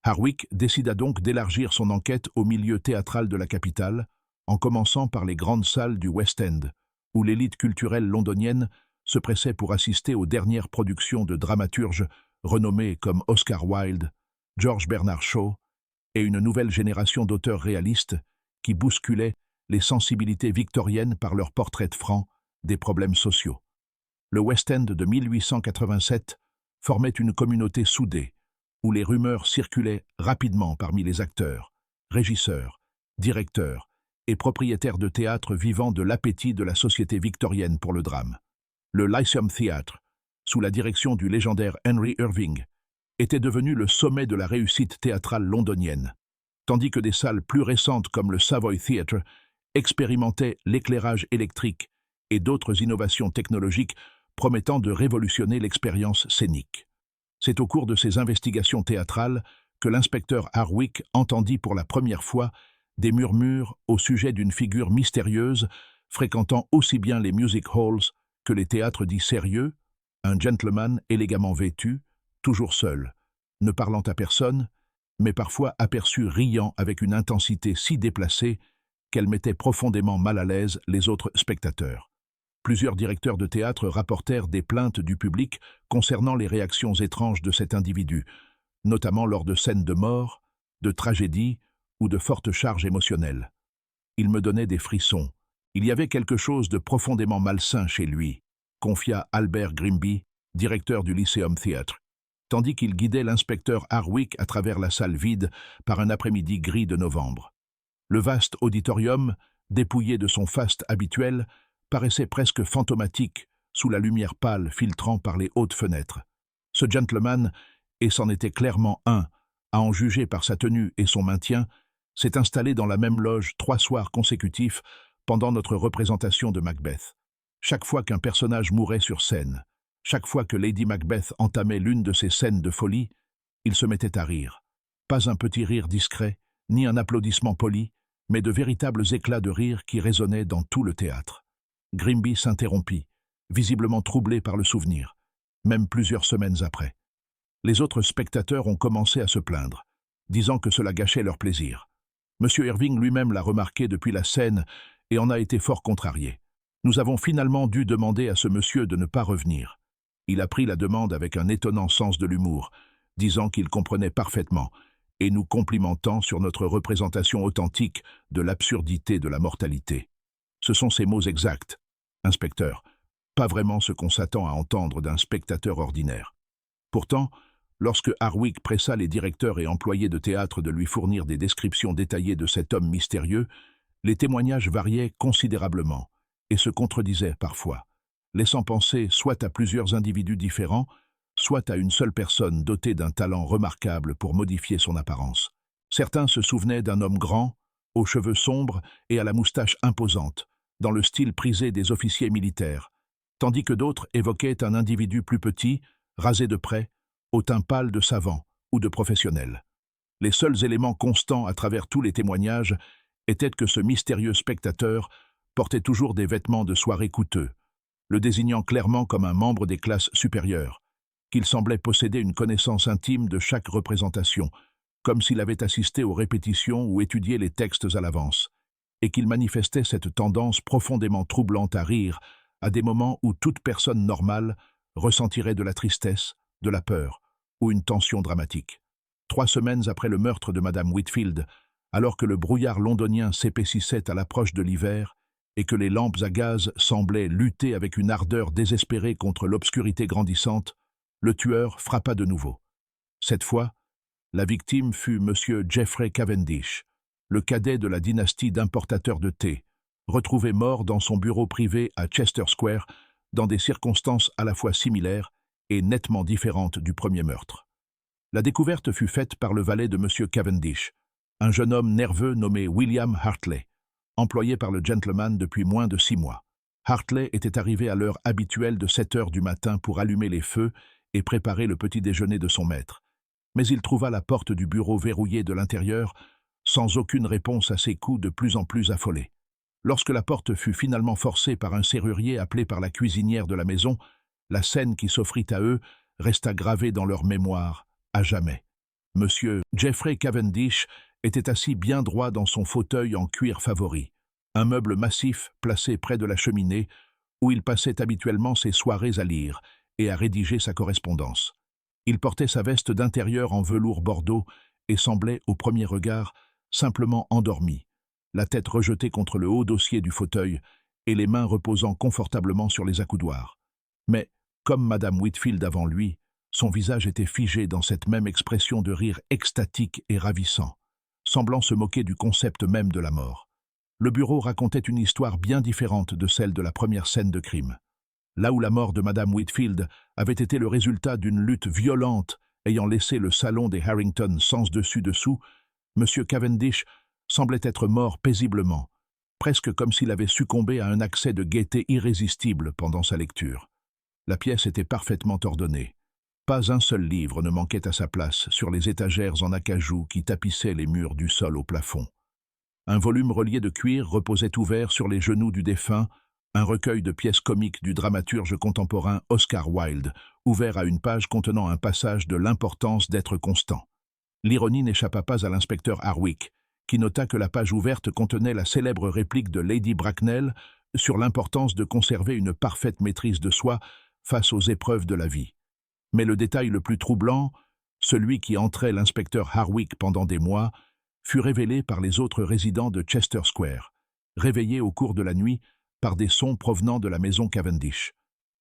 Harwick décida donc d'élargir son enquête au milieu théâtral de la capitale, en commençant par les grandes salles du West End, où l'élite culturelle londonienne se pressait pour assister aux dernières productions de dramaturges renommés comme Oscar Wilde, George Bernard Shaw, et une nouvelle génération d'auteurs réalistes qui bousculaient les sensibilités victoriennes par leurs portraits francs des problèmes sociaux. Le West End de 1887 formait une communauté soudée, où les rumeurs circulaient rapidement parmi les acteurs, régisseurs, directeurs et propriétaires de théâtre vivant de l'appétit de la société victorienne pour le drame. Le Lyceum Theatre, sous la direction du légendaire Henry Irving, était devenu le sommet de la réussite théâtrale londonienne, tandis que des salles plus récentes comme le Savoy Theatre expérimentaient l'éclairage électrique et d'autres innovations technologiques promettant de révolutionner l'expérience scénique. C'est au cours de ces investigations théâtrales que l'inspecteur Harwick entendit pour la première fois des murmures au sujet d'une figure mystérieuse fréquentant aussi bien les music halls que les théâtres dits sérieux, un gentleman élégamment vêtu, toujours seul, ne parlant à personne, mais parfois aperçu riant avec une intensité si déplacée qu'elle mettait profondément mal à l'aise les autres spectateurs. Plusieurs directeurs de théâtre rapportèrent des plaintes du public concernant les réactions étranges de cet individu, notamment lors de scènes de mort, de tragédie ou de fortes charges émotionnelles. Il me donnait des frissons. Il y avait quelque chose de profondément malsain chez lui, confia Albert Grimby, directeur du Lyceum Theatre, tandis qu'il guidait l'inspecteur Harwick à travers la salle vide par un après-midi gris de novembre. Le vaste auditorium, dépouillé de son faste habituel, paraissait presque fantomatique sous la lumière pâle filtrant par les hautes fenêtres. Ce gentleman, et c'en était clairement un, à en juger par sa tenue et son maintien, s'est installé dans la même loge 3 soirs consécutifs pendant notre représentation de Macbeth. Chaque fois qu'un personnage mourait sur scène, chaque fois que Lady Macbeth entamait l'une de ses scènes de folie, il se mettait à rire. Pas un petit rire discret, ni un applaudissement poli, mais de véritables éclats de rire qui résonnaient dans tout le théâtre. Grimby s'interrompit, visiblement troublé par le souvenir, même plusieurs semaines après. Les autres spectateurs ont commencé à se plaindre, disant que cela gâchait leur plaisir. M. Irving lui-même l'a remarqué depuis la scène et en a été fort contrarié. Nous avons finalement dû demander à ce monsieur de ne pas revenir. Il a pris la demande avec un étonnant sens de l'humour, disant qu'il comprenait parfaitement et nous complimentant sur notre représentation authentique de l'absurdité de la mortalité. Ce sont ces mots exacts, inspecteur, pas vraiment ce qu'on s'attend à entendre d'un spectateur ordinaire. Pourtant, lorsque Harwick pressa les directeurs et employés de théâtre de lui fournir des descriptions détaillées de cet homme mystérieux, les témoignages variaient considérablement et se contredisaient parfois, laissant penser soit à plusieurs individus différents, soit à une seule personne dotée d'un talent remarquable pour modifier son apparence. Certains se souvenaient d'un homme grand, aux cheveux sombres et à la moustache imposante, dans le style prisé des officiers militaires, tandis que d'autres évoquaient un individu plus petit, rasé de près, au teint pâle de savant ou de professionnel. Les seuls éléments constants à travers tous les témoignages étaient que ce mystérieux spectateur portait toujours des vêtements de soirée coûteux, le désignant clairement comme un membre des classes supérieures, qu'il semblait posséder une connaissance intime de chaque représentation, comme s'il avait assisté aux répétitions ou étudié les textes à l'avance, et qu'il manifestait cette tendance profondément troublante à rire à des moments où toute personne normale ressentirait de la tristesse, de la peur ou une tension dramatique. 3 semaines après le meurtre de Madame Whitfield, alors que le brouillard londonien s'épaississait à l'approche de l'hiver et que les lampes à gaz semblaient lutter avec une ardeur désespérée contre l'obscurité grandissante, le tueur frappa de nouveau. Cette fois, la victime fut M. Geoffrey Cavendish, le cadet de la dynastie d'importateurs de thé, retrouvé mort dans son bureau privé à Chester Square dans des circonstances à la fois similaires et nettement différentes du premier meurtre. La découverte fut faite par le valet de M. Cavendish, un jeune homme nerveux nommé William Hartley, employé par le gentleman depuis moins de 6 mois. Hartley était arrivé à l'heure habituelle de 7 heures du matin pour allumer les feux et préparer le petit déjeuner de son maître. Mais il trouva la porte du bureau verrouillée de l'intérieur, sans aucune réponse à ses coups de plus en plus affolés. Lorsque la porte fut finalement forcée par un serrurier appelé par la cuisinière de la maison, la scène qui s'offrit à eux resta gravée dans leur mémoire, à jamais. Monsieur Geoffrey Cavendish était assis bien droit dans son fauteuil en cuir favori, un meuble massif placé près de la cheminée, où il passait habituellement ses soirées à lire et à rédiger sa correspondance. Il portait sa veste d'intérieur en velours bordeaux et semblait, au premier regard, simplement endormi, la tête rejetée contre le haut dossier du fauteuil et les mains reposant confortablement sur les accoudoirs. Mais, comme Madame Whitfield avant lui, son visage était figé dans cette même expression de rire extatique et ravissant, semblant se moquer du concept même de la mort. Le bureau racontait une histoire bien différente de celle de la première scène de crime. Là où la mort de Madame Whitfield avait été le résultat d'une lutte violente ayant laissé le salon des Harrington sens dessus-dessous, M. Cavendish semblait être mort paisiblement, presque comme s'il avait succombé à un accès de gaieté irrésistible pendant sa lecture. La pièce était parfaitement ordonnée. Pas un seul livre ne manquait à sa place sur les étagères en acajou qui tapissaient les murs du sol au plafond. Un volume relié de cuir reposait ouvert sur les genoux du défunt, un recueil de pièces comiques du dramaturge contemporain Oscar Wilde, ouvert à une page contenant un passage de l'importance d'être constant. L'ironie n'échappa pas à l'inspecteur Harwick, qui nota que la page ouverte contenait la célèbre réplique de Lady Bracknell sur l'importance de conserver une parfaite maîtrise de soi face aux épreuves de la vie. Mais le détail le plus troublant, celui qui entrait l'inspecteur Harwick pendant des mois, fut révélé par les autres résidents de Chester Square, réveillés au cours de la nuit par des sons provenant de la maison Cavendish.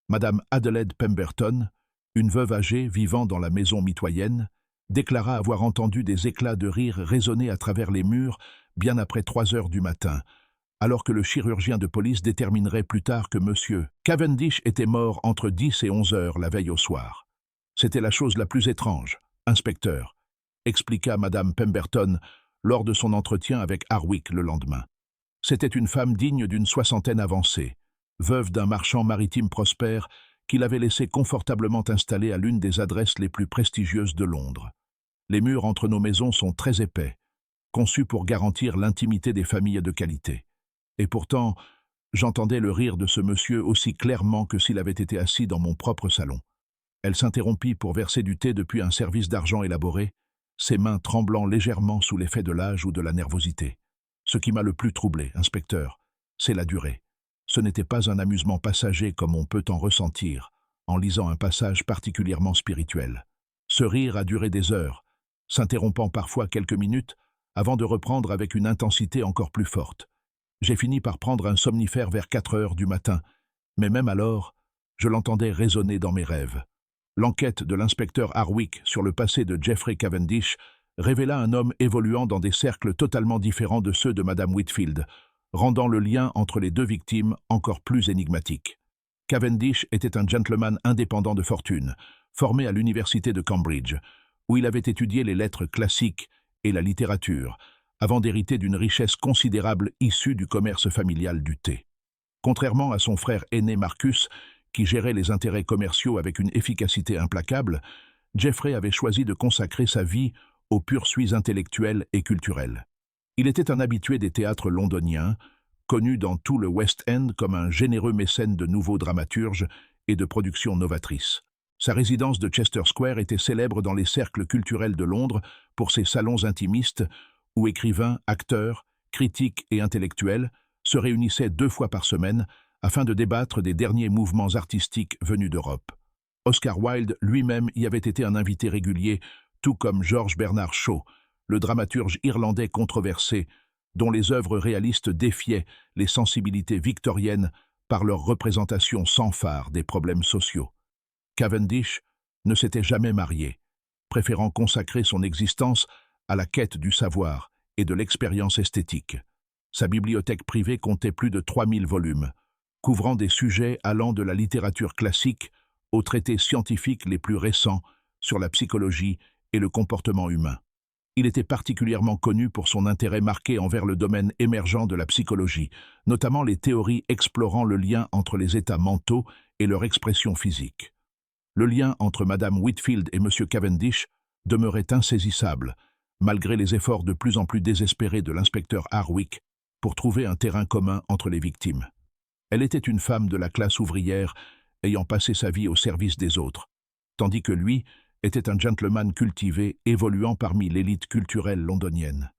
Madame Adelaide Pemberton, une veuve âgée vivant dans la maison mitoyenne, déclara avoir entendu des éclats de rire résonner à travers les murs bien après 3 heures du matin, alors que le chirurgien de police déterminerait plus tard que M. Cavendish était mort entre 10 et 11 heures la veille au soir. C'était la chose la plus étrange, inspecteur, expliqua Madame Pemberton lors de son entretien avec Harwick le lendemain. C'était une femme digne d'une 60aine avancée, veuve d'un marchand maritime prospère qu'il avait laissé confortablement installée à l'une des adresses les plus prestigieuses de Londres. Les murs entre nos maisons sont très épais, conçus pour garantir l'intimité des familles de qualité. Et pourtant, j'entendais le rire de ce monsieur aussi clairement que s'il avait été assis dans mon propre salon. Elle s'interrompit pour verser du thé depuis un service d'argent élaboré, ses mains tremblant légèrement sous l'effet de l'âge ou de la nervosité. Ce qui m'a le plus troublé, inspecteur, c'est la durée. Ce n'était pas un amusement passager comme on peut en ressentir en lisant un passage particulièrement spirituel. Ce rire a duré des heures, s'interrompant parfois quelques minutes avant de reprendre avec une intensité encore plus forte. J'ai fini par prendre un somnifère vers 4 heures du matin, mais même alors, je l'entendais résonner dans mes rêves. L'enquête de l'inspecteur Harwick sur le passé de Jeffrey Cavendish révéla un homme évoluant dans des cercles totalement différents de ceux de Madame Whitfield, rendant le lien entre les deux victimes encore plus énigmatique. Cavendish était un gentleman indépendant de fortune, formé à l'université de Cambridge, où il avait étudié les lettres classiques et la littérature, avant d'hériter d'une richesse considérable issue du commerce familial du thé. Contrairement à son frère aîné Marcus, qui gérait les intérêts commerciaux avec une efficacité implacable, Jeffrey avait choisi de consacrer sa vie aux poursuites intellectuelles et culturelles. Il était un habitué des théâtres londoniens, connu dans tout le West End comme un généreux mécène de nouveaux dramaturges et de productions novatrices. Sa résidence de Chester Square était célèbre dans les cercles culturels de Londres pour ses salons intimistes où écrivains, acteurs, critiques et intellectuels se réunissaient 2 fois par semaine afin de débattre des derniers mouvements artistiques venus d'Europe. Oscar Wilde lui-même y avait été un invité régulier, tout comme George Bernard Shaw, le dramaturge irlandais controversé, dont les œuvres réalistes défiaient les sensibilités victoriennes par leur représentation sans phare des problèmes sociaux. Cavendish ne s'était jamais marié, préférant consacrer son existence à la quête du savoir et de l'expérience esthétique. Sa bibliothèque privée comptait plus de 3000 volumes, couvrant des sujets allant de la littérature classique aux traités scientifiques les plus récents sur la psychologie et le comportement humain. Il était particulièrement connu pour son intérêt marqué envers le domaine émergent de la psychologie, notamment les théories explorant le lien entre les états mentaux et leur expression physique. Le lien entre Madame Whitfield et Monsieur Cavendish demeurait insaisissable, malgré les efforts de plus en plus désespérés de l'inspecteur Harwick pour trouver un terrain commun entre les victimes. Elle était une femme de la classe ouvrière ayant passé sa vie au service des autres, tandis que lui était un gentleman cultivé évoluant parmi l'élite culturelle londonienne.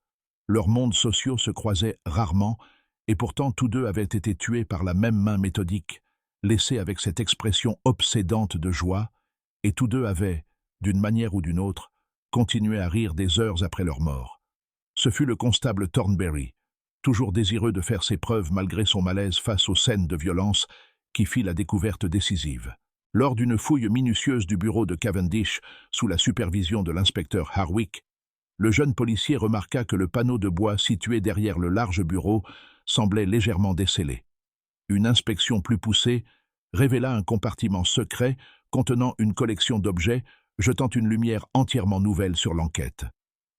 Leurs mondes sociaux se croisaient rarement, et pourtant tous deux avaient été tués par la même main méthodique, laissée avec cette expression obsédante de joie, et tous deux avaient, d'une manière ou d'une autre, continué à rire des heures après leur mort. Ce fut le constable Thornbury, toujours désireux de faire ses preuves malgré son malaise face aux scènes de violence, qui fit la découverte décisive. Lors d'une fouille minutieuse du bureau de Cavendish, sous la supervision de l'inspecteur Harwick, le jeune policier remarqua que le panneau de bois situé derrière le large bureau semblait légèrement décellé. Une inspection plus poussée révéla un compartiment secret contenant une collection d'objets jetant une lumière entièrement nouvelle sur l'enquête.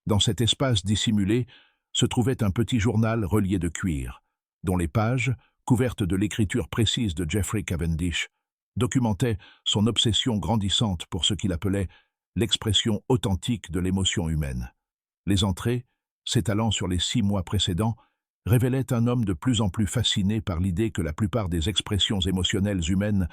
Dans cet espace dissimulé se trouvait un petit journal relié de cuir, dont les pages, couvertes de l'écriture précise de Jeffrey Cavendish, documentaient son obsession grandissante pour ce qu'il appelait l'expression authentique de l'émotion humaine. Les entrées, s'étalant sur les 6 mois précédents, révélaient un homme de plus en plus fasciné par l'idée que la plupart des expressions émotionnelles humaines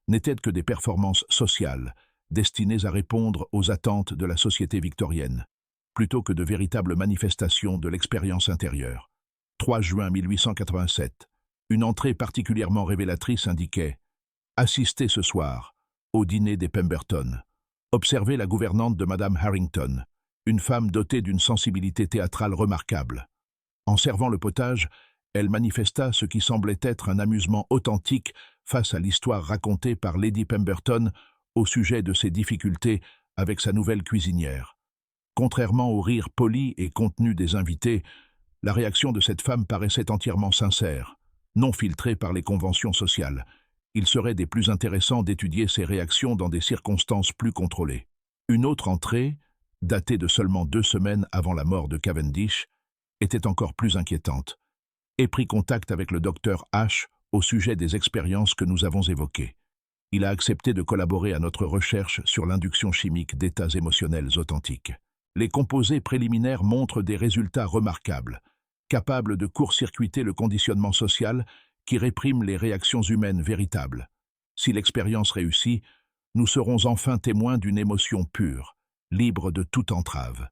n'étaient que des performances sociales, destinées à répondre aux attentes de la société victorienne, plutôt que de véritables manifestations de l'expérience intérieure. 3 juin 1887, une entrée particulièrement révélatrice indiquait « Assistez ce soir au dîner des Pemberton. Observez la gouvernante de Madame Harrington, une femme dotée d'une sensibilité théâtrale remarquable. En servant le potage, elle manifesta ce qui semblait être un amusement authentique face à l'histoire racontée par Lady Pemberton au sujet de ses difficultés avec sa nouvelle cuisinière. Contrairement au rire poli et contenu des invités, la réaction de cette femme paraissait entièrement sincère, non filtrée par les conventions sociales. Il serait des plus intéressants d'étudier ces réactions dans des circonstances plus contrôlées. Une autre entrée, datée de seulement 2 semaines avant la mort de Cavendish, était encore plus inquiétante, et prit contact avec le docteur H au sujet des expériences que nous avons évoquées. Il a accepté de collaborer à notre recherche sur l'induction chimique d'états émotionnels authentiques. Les composés préliminaires montrent des résultats remarquables, capables de court-circuiter le conditionnement social qui réprime les réactions humaines véritables. Si l'expérience réussit, nous serons enfin témoins d'une émotion pure, libre de toute entrave.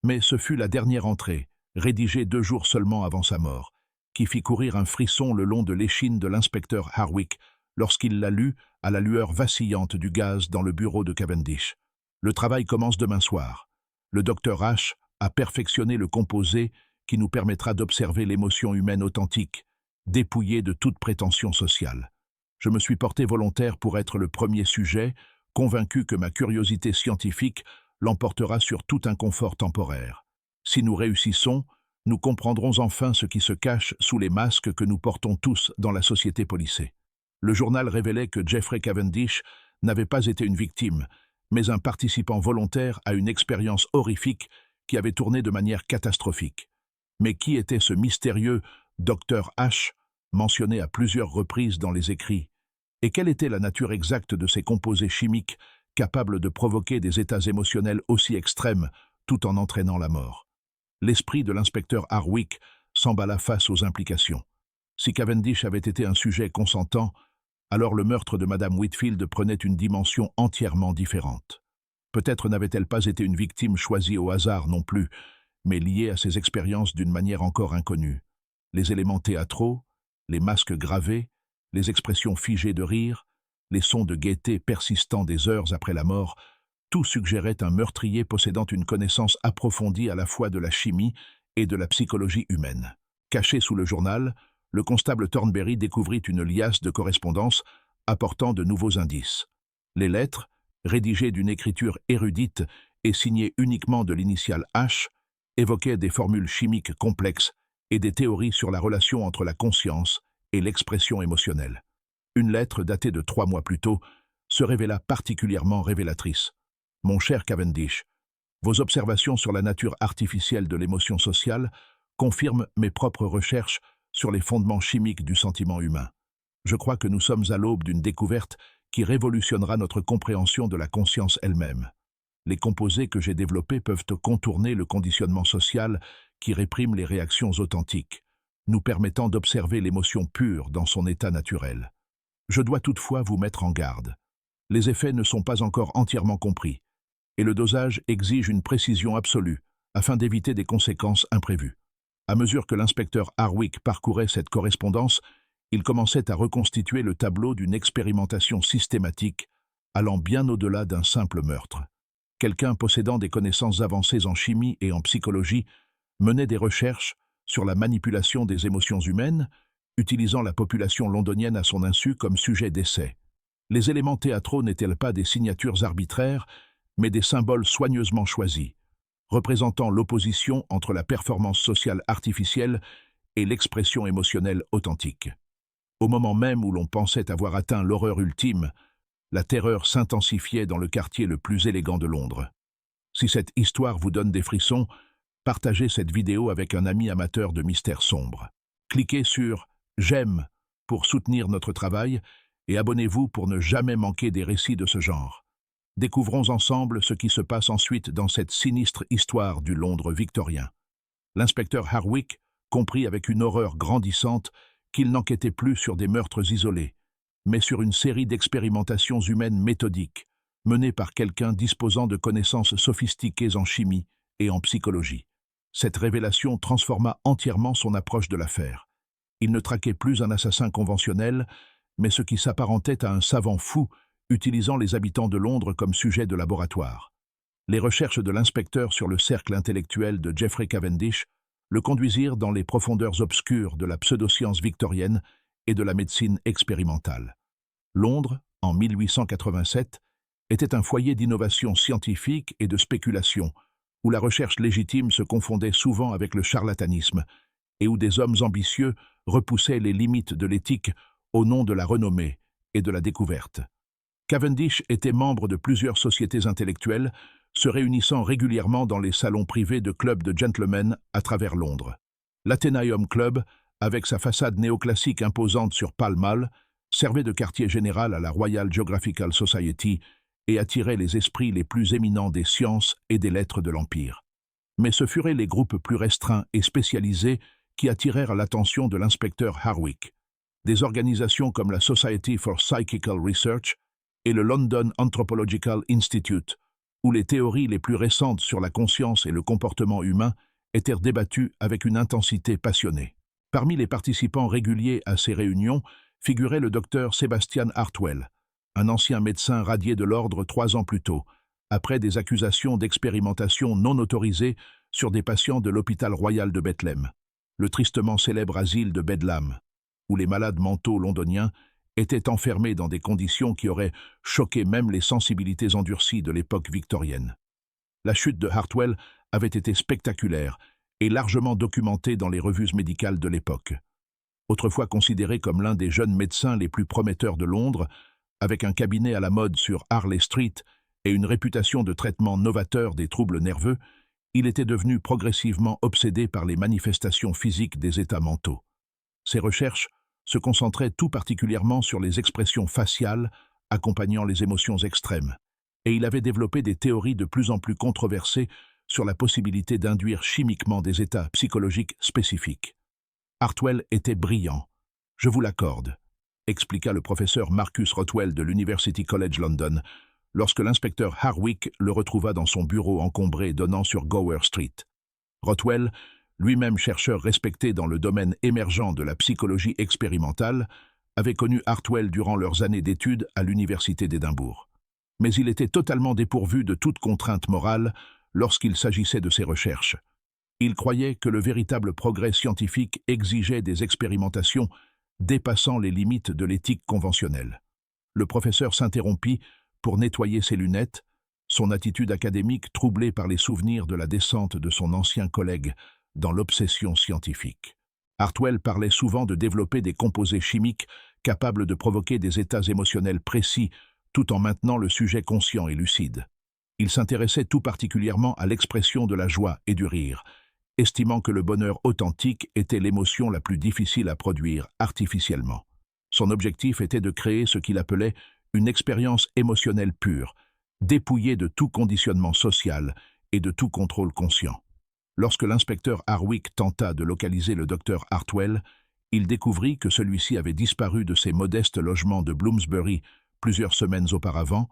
Mais ce fut la dernière entrée, rédigée 2 jours seulement avant sa mort, qui fit courir un frisson le long de l'échine de l'inspecteur Harwick lorsqu'il la lut à la lueur vacillante du gaz dans le bureau de Cavendish. Le travail commence demain soir. Le docteur H a perfectionné le composé qui nous permettra d'observer l'émotion humaine authentique, dépouillée de toute prétention sociale. Je me suis porté volontaire pour être le premier sujet, convaincu que ma curiosité scientifique l'emportera sur tout inconfort temporaire. Si nous réussissons, nous comprendrons enfin ce qui se cache sous les masques que nous portons tous dans la société policée. Le journal révélait que Jeffrey Cavendish n'avait pas été une victime, mais un participant volontaire à une expérience horrifique qui avait tourné de manière catastrophique. Mais qui était ce mystérieux Dr H, mentionné à plusieurs reprises dans les écrits? Et quelle était la nature exacte de ces composés chimiques capables de provoquer des états émotionnels aussi extrêmes tout en entraînant la mort? L'esprit de l'inspecteur Harwick s'emballa face aux implications. Si Cavendish avait été un sujet consentant, alors le meurtre de Madame Whitfield prenait une dimension entièrement différente. Peut-être n'avait-elle pas été une victime choisie au hasard non plus, mais liée à ses expériences d'une manière encore inconnue. Les éléments théâtraux, les masques gravés, les expressions figées de rire, les sons de gaieté persistants des heures après la mort, tout suggérait un meurtrier possédant une connaissance approfondie à la fois de la chimie et de la psychologie humaine. Caché sous le journal, le constable Thornberry découvrit une liasse de correspondances apportant de nouveaux indices. Les lettres, rédigées d'une écriture érudite et signées uniquement de l'initiale H, évoquaient des formules chimiques complexes et des théories sur la relation entre la conscience et l'expression émotionnelle. Une lettre datée de 3 mois plus tôt se révéla particulièrement révélatrice. « Mon cher Cavendish, vos observations sur la nature artificielle de l'émotion sociale confirment mes propres recherches sur les fondements chimiques du sentiment humain. Je crois que nous sommes à l'aube d'une découverte qui révolutionnera notre compréhension de la conscience elle-même. Les composés que j'ai développés peuvent contourner le conditionnement social qui réprime les réactions authentiques, nous permettant d'observer l'émotion pure dans son état naturel. Je dois toutefois vous mettre en garde. Les effets ne sont pas encore entièrement compris, et le dosage exige une précision absolue afin d'éviter des conséquences imprévues. À mesure que l'inspecteur Harwick parcourait cette correspondance, il commençait à reconstituer le tableau d'une expérimentation systématique allant bien au-delà d'un simple meurtre. Quelqu'un possédant des connaissances avancées en chimie et en psychologie menait des recherches sur la manipulation des émotions humaines, utilisant la population londonienne à son insu comme sujet d'essai. Les éléments théâtraux n'étaient pas des signatures arbitraires, mais des symboles soigneusement choisis, représentant l'opposition entre la performance sociale artificielle et l'expression émotionnelle authentique. Au moment même où l'on pensait avoir atteint l'horreur ultime, la terreur s'intensifiait dans le quartier le plus élégant de Londres. Si cette histoire vous donne des frissons, partagez cette vidéo avec un ami amateur de mystères sombres. Cliquez sur « J'aime » pour soutenir notre travail et abonnez-vous pour ne jamais manquer des récits de ce genre. Découvrons ensemble ce qui se passe ensuite dans cette sinistre histoire du Londres victorien. L'inspecteur Harwick comprit avec une horreur grandissante qu'il n'enquêtait plus sur des meurtres isolés, mais sur une série d'expérimentations humaines méthodiques, menées par quelqu'un disposant de connaissances sophistiquées en chimie et en psychologie. Cette révélation transforma entièrement son approche de l'affaire. Il ne traquait plus un assassin conventionnel, mais ce qui s'apparentait à un savant fou utilisant les habitants de Londres comme sujet de laboratoire. Les recherches de l'inspecteur sur le cercle intellectuel de Jeffrey Cavendish le conduisirent dans les profondeurs obscures de la pseudoscience victorienne et de la médecine expérimentale. Londres, en 1887, était un foyer d'innovation scientifique et de spéculation, où la recherche légitime se confondait souvent avec le charlatanisme, et où des hommes ambitieux repoussaient les limites de l'éthique au nom de la renommée et de la découverte. Cavendish était membre de plusieurs sociétés intellectuelles, se réunissant régulièrement dans les salons privés de clubs de gentlemen à travers Londres. L'Athenaeum Club, avec sa façade néoclassique imposante sur Pall Mall, servait de quartier général à la Royal Geographical Society et attirait les esprits les plus éminents des sciences et des lettres de l'Empire. Mais ce furent les groupes plus restreints et spécialisés qui attirèrent l'attention de l'inspecteur Harwick. Des organisations comme la Society for Psychical Research et le London Anthropological Institute, où les théories les plus récentes sur la conscience et le comportement humain étaient débattues avec une intensité passionnée. Parmi les participants réguliers à ces réunions figurait le docteur Sebastian Hartwell, un ancien médecin radié de l'ordre 3 ans plus tôt, après des accusations d'expérimentation non autorisée sur des patients de l'hôpital royal de Bethléem, le tristement célèbre asile de Bedlam, où les malades mentaux londoniens étaient enfermés dans des conditions qui auraient choqué même les sensibilités endurcies de l'époque victorienne. La chute de Hartwell avait été spectaculaire et largement documentée dans les revues médicales de l'époque. Autrefois considéré comme l'un des jeunes médecins les plus prometteurs de Londres, avec un cabinet à la mode sur Harley Street et une réputation de traitement novateur des troubles nerveux, il était devenu progressivement obsédé par les manifestations physiques des états mentaux. Ses recherches se concentraient tout particulièrement sur les expressions faciales accompagnant les émotions extrêmes, et il avait développé des théories de plus en plus controversées sur la possibilité d'induire chimiquement des états psychologiques spécifiques. Hartwell était brillant, je vous l'accorde, expliqua le professeur Marcus Rothwell de l'University College London, lorsque l'inspecteur Harwick le retrouva dans son bureau encombré donnant sur Gower Street. Rothwell, lui-même chercheur respecté dans le domaine émergent de la psychologie expérimentale, avait connu Hartwell durant leurs années d'études à l'Université d'Édimbourg. Mais il était totalement dépourvu de toute contrainte morale lorsqu'il s'agissait de ses recherches. Il croyait que le véritable progrès scientifique exigeait des expérimentations dépassant les limites de l'éthique conventionnelle. Le professeur s'interrompit pour nettoyer ses lunettes, son attitude académique troublée par les souvenirs de la descente de son ancien collègue dans l'obsession scientifique. Hartwell parlait souvent de développer des composés chimiques capables de provoquer des états émotionnels précis tout en maintenant le sujet conscient et lucide. Il s'intéressait tout particulièrement à l'expression de la joie et du rire, estimant que le bonheur authentique était l'émotion la plus difficile à produire artificiellement. Son objectif était de créer ce qu'il appelait une expérience émotionnelle pure, dépouillée de tout conditionnement social et de tout contrôle conscient. Lorsque l'inspecteur Harwick tenta de localiser le docteur Hartwell, il découvrit que celui-ci avait disparu de ses modestes logements de Bloomsbury plusieurs semaines auparavant,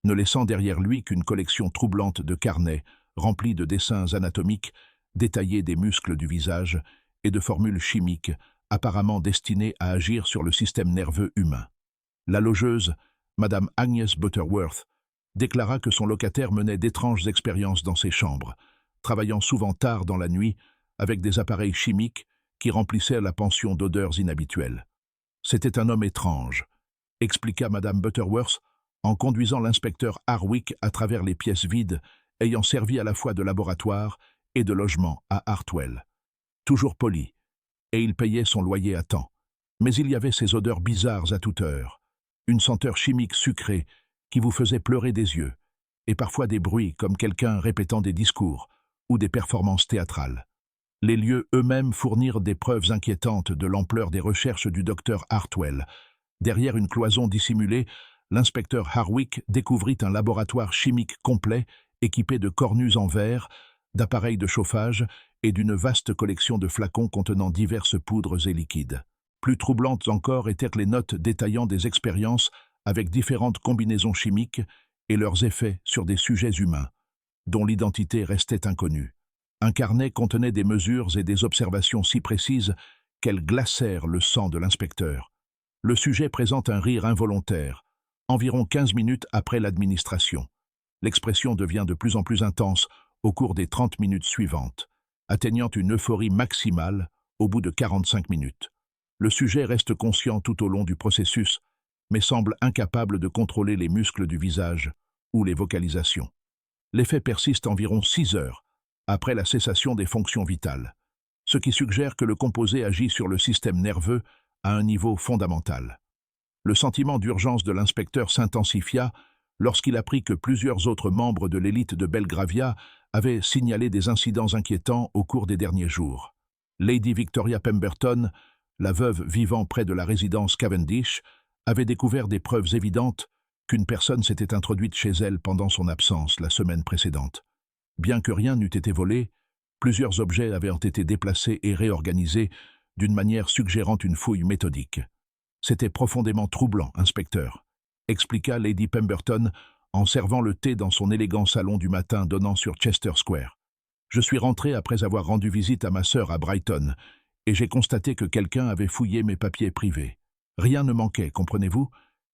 ne laissant derrière lui qu'une collection troublante de carnets remplis de dessins anatomiques détaillés des muscles du visage et de formules chimiques apparemment destinées à agir sur le système nerveux humain. La logeuse, Madame Agnes Butterworth, déclara que son locataire menait d'étranges expériences dans ses chambres, travaillant souvent tard dans la nuit avec des appareils chimiques qui remplissaient la pension d'odeurs inhabituelles. C'était un homme étrange, expliqua Madame Butterworth en conduisant l'inspecteur Harwick à travers les pièces vides ayant servi à la fois de laboratoire et de logement à Hartwell. Toujours poli, et il payait son loyer à temps. Mais il y avait ces odeurs bizarres à toute heure, une senteur chimique sucrée qui vous faisait pleurer des yeux, et parfois des bruits comme quelqu'un répétant des discours ou des performances théâtrales. Les lieux eux-mêmes fournirent des preuves inquiétantes de l'ampleur des recherches du docteur Hartwell. Derrière une cloison dissimulée, l'inspecteur Harwick découvrit un laboratoire chimique complet équipé de cornues en verre, d'appareils de chauffage et d'une vaste collection de flacons contenant diverses poudres et liquides. Plus troublantes encore étaient les notes détaillant des expériences avec différentes combinaisons chimiques et leurs effets sur des sujets humains, dont l'identité restait inconnue. Un carnet contenait des mesures et des observations si précises qu'elles glacèrent le sang de l'inspecteur. Le sujet présente un rire involontaire, environ 15 minutes après l'administration. L'expression devient de plus en plus intense au cours des 30 minutes suivantes, atteignant une euphorie maximale au bout de 45 minutes. Le sujet reste conscient tout au long du processus, mais semble incapable de contrôler les muscles du visage ou les vocalisations. L'effet persiste environ 6 heures après la cessation des fonctions vitales, ce qui suggère que le composé agit sur le système nerveux à un niveau fondamental. Le sentiment d'urgence de l'inspecteur s'intensifia lorsqu'il apprit que plusieurs autres membres de l'élite de Belgravia avaient signalé des incidents inquiétants au cours des derniers jours. Lady Victoria Pemberton, la veuve vivant près de la résidence Cavendish, avait découvert des preuves évidentes qu'une personne s'était introduite chez elle pendant son absence la semaine précédente. Bien que rien n'eût été volé, plusieurs objets avaient été déplacés et réorganisés d'une manière suggérant une fouille méthodique. C'était profondément troublant, inspecteur, expliqua Lady Pemberton en servant le thé dans son élégant salon du matin donnant sur Chester Square. Je suis rentré après avoir rendu visite à ma sœur à Brighton, et j'ai constaté que quelqu'un avait fouillé mes papiers privés. Rien ne manquait, comprenez-vous,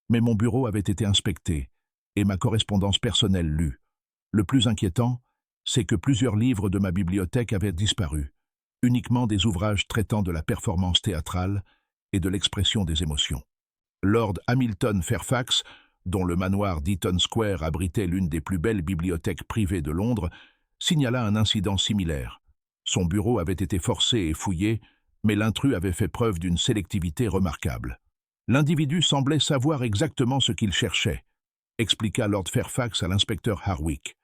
mais mon bureau avait été inspecté, et ma correspondance personnelle lue. Le plus inquiétant, c'est que plusieurs livres de ma bibliothèque avaient disparu, uniquement des ouvrages traitant de la performance théâtrale et de l'expression des émotions. Lord Hamilton Fairfax, dont le manoir d'Eaton Square abritait l'une des plus belles bibliothèques privées de Londres, signala un incident similaire. Son bureau avait été forcé et fouillé, mais l'intrus avait fait preuve d'une sélectivité remarquable. L'individu semblait savoir exactement ce qu'il cherchait, expliqua Lord Fairfax à l'inspecteur Harwick.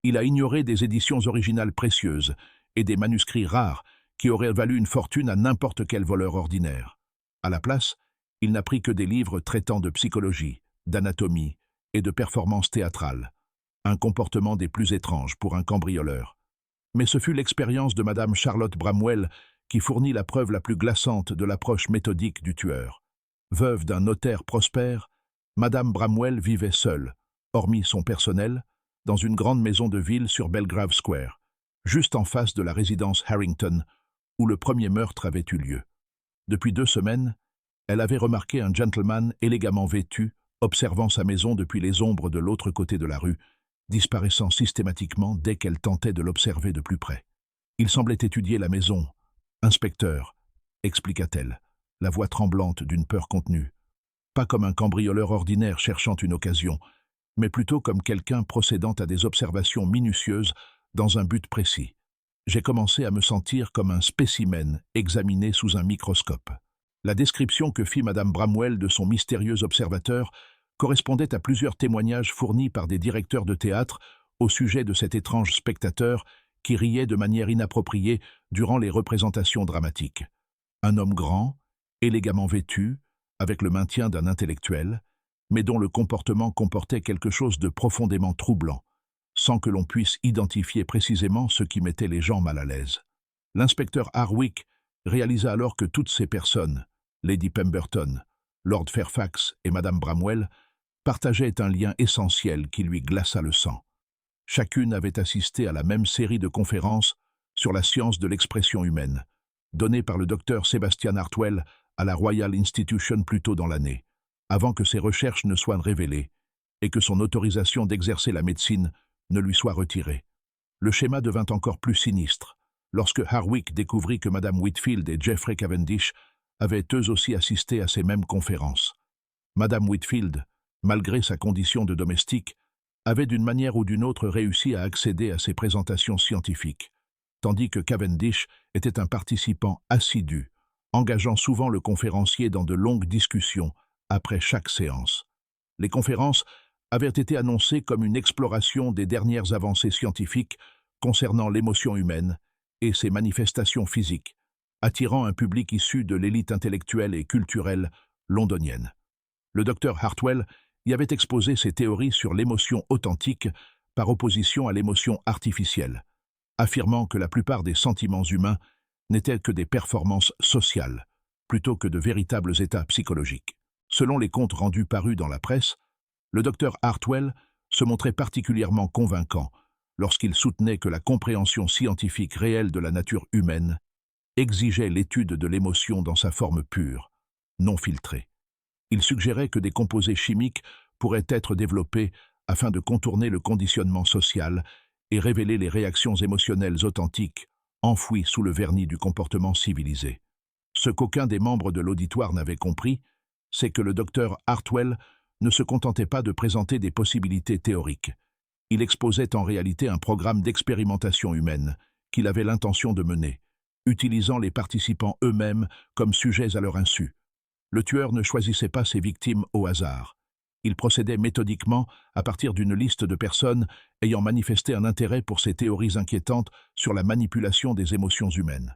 Il a ignoré des éditions originales précieuses et des manuscrits rares qui auraient valu une fortune à n'importe quel voleur ordinaire. À la place, il n'a pris que des livres traitant de psychologie, d'anatomie et de performance théâtrale. Un comportement des plus étranges pour un cambrioleur. Mais ce fut l'expérience de Madame Charlotte Bramwell qui fournit la preuve la plus glaçante de l'approche méthodique du tueur. Veuve d'un notaire prospère, Madame Bramwell vivait seule, hormis son personnel, dans une grande maison de ville sur Belgrave Square, juste en face de la résidence Harrington, où le premier meurtre avait eu lieu. Depuis 2 semaines, elle avait remarqué un gentleman élégamment vêtu, observant sa maison depuis les ombres de l'autre côté de la rue, disparaissant systématiquement dès qu'elle tentait de l'observer de plus près. Il semblait étudier la maison. « Inspecteur », expliqua-t-elle, la voix tremblante d'une peur contenue. Pas comme un cambrioleur ordinaire cherchant une occasion, mais plutôt comme quelqu'un procédant à des observations minutieuses dans un but précis. J'ai commencé à me sentir comme un spécimen examiné sous un microscope. La description que fit Madame Bramwell de son mystérieux observateur correspondait à plusieurs témoignages fournis par des directeurs de théâtre au sujet de cet étrange spectateur qui riait de manière inappropriée durant les représentations dramatiques. Un homme grand, élégamment vêtu, avec le maintien d'un intellectuel, mais dont le comportement comportait quelque chose de profondément troublant, sans que l'on puisse identifier précisément ce qui mettait les gens mal à l'aise. L'inspecteur Harwick réalisa alors que toutes ces personnes, Lady Pemberton, Lord Fairfax et Madame Bramwell, partageaient un lien essentiel qui lui glaça le sang. Chacune avait assisté à la même série de conférences sur la science de l'expression humaine, données par le docteur Sebastian Hartwell à la Royal Institution plus tôt dans l'année, avant que ses recherches ne soient révélées et que son autorisation d'exercer la médecine ne lui soit retirée. Le schéma devint encore plus sinistre lorsque Harwick découvrit que Madame Whitfield et Geoffrey Cavendish avaient eux aussi assisté à ces mêmes conférences. Madame Whitfield, malgré sa condition de domestique, avait d'une manière ou d'une autre réussi à accéder à ces présentations scientifiques, tandis que Cavendish était un participant assidu, engageant souvent le conférencier dans de longues discussions après chaque séance. Les conférences avaient été annoncées comme une exploration des dernières avancées scientifiques concernant l'émotion humaine et ses manifestations physiques, attirant un public issu de l'élite intellectuelle et culturelle londonienne. Le docteur Hartwell y avait exposé ses théories sur l'émotion authentique par opposition à l'émotion artificielle, affirmant que la plupart des sentiments humains n'étaient que des performances sociales, plutôt que de véritables états psychologiques. Selon les comptes rendus parus dans la presse, le docteur Hartwell se montrait particulièrement convaincant lorsqu'il soutenait que la compréhension scientifique réelle de la nature humaine exigeait l'étude de l'émotion dans sa forme pure, non filtrée. Il suggérait que des composés chimiques pourraient être développés afin de contourner le conditionnement social et révéler les réactions émotionnelles authentiques enfouies sous le vernis du comportement civilisé. Ce qu'aucun des membres de l'auditoire n'avait compris, c'est que le docteur Hartwell ne se contentait pas de présenter des possibilités théoriques. Il exposait en réalité un programme d'expérimentation humaine qu'il avait l'intention de mener, utilisant les participants eux-mêmes comme sujets à leur insu. Le tueur ne choisissait pas ses victimes au hasard. Il procédait méthodiquement à partir d'une liste de personnes ayant manifesté un intérêt pour ces théories inquiétantes sur la manipulation des émotions humaines.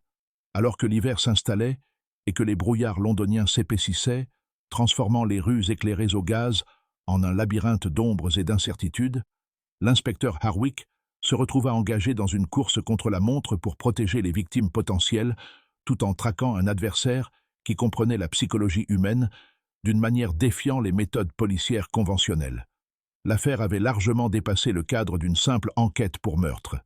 Alors que l'hiver s'installait et que les brouillards londoniens s'épaississaient, transformant les rues éclairées au gaz en un labyrinthe d'ombres et d'incertitudes, l'inspecteur Harwick se retrouva engagé dans une course contre la montre pour protéger les victimes potentielles, tout en traquant un adversaire qui comprenait la psychologie humaine d'une manière défiant les méthodes policières conventionnelles. L'affaire avait largement dépassé le cadre d'une simple enquête pour meurtre.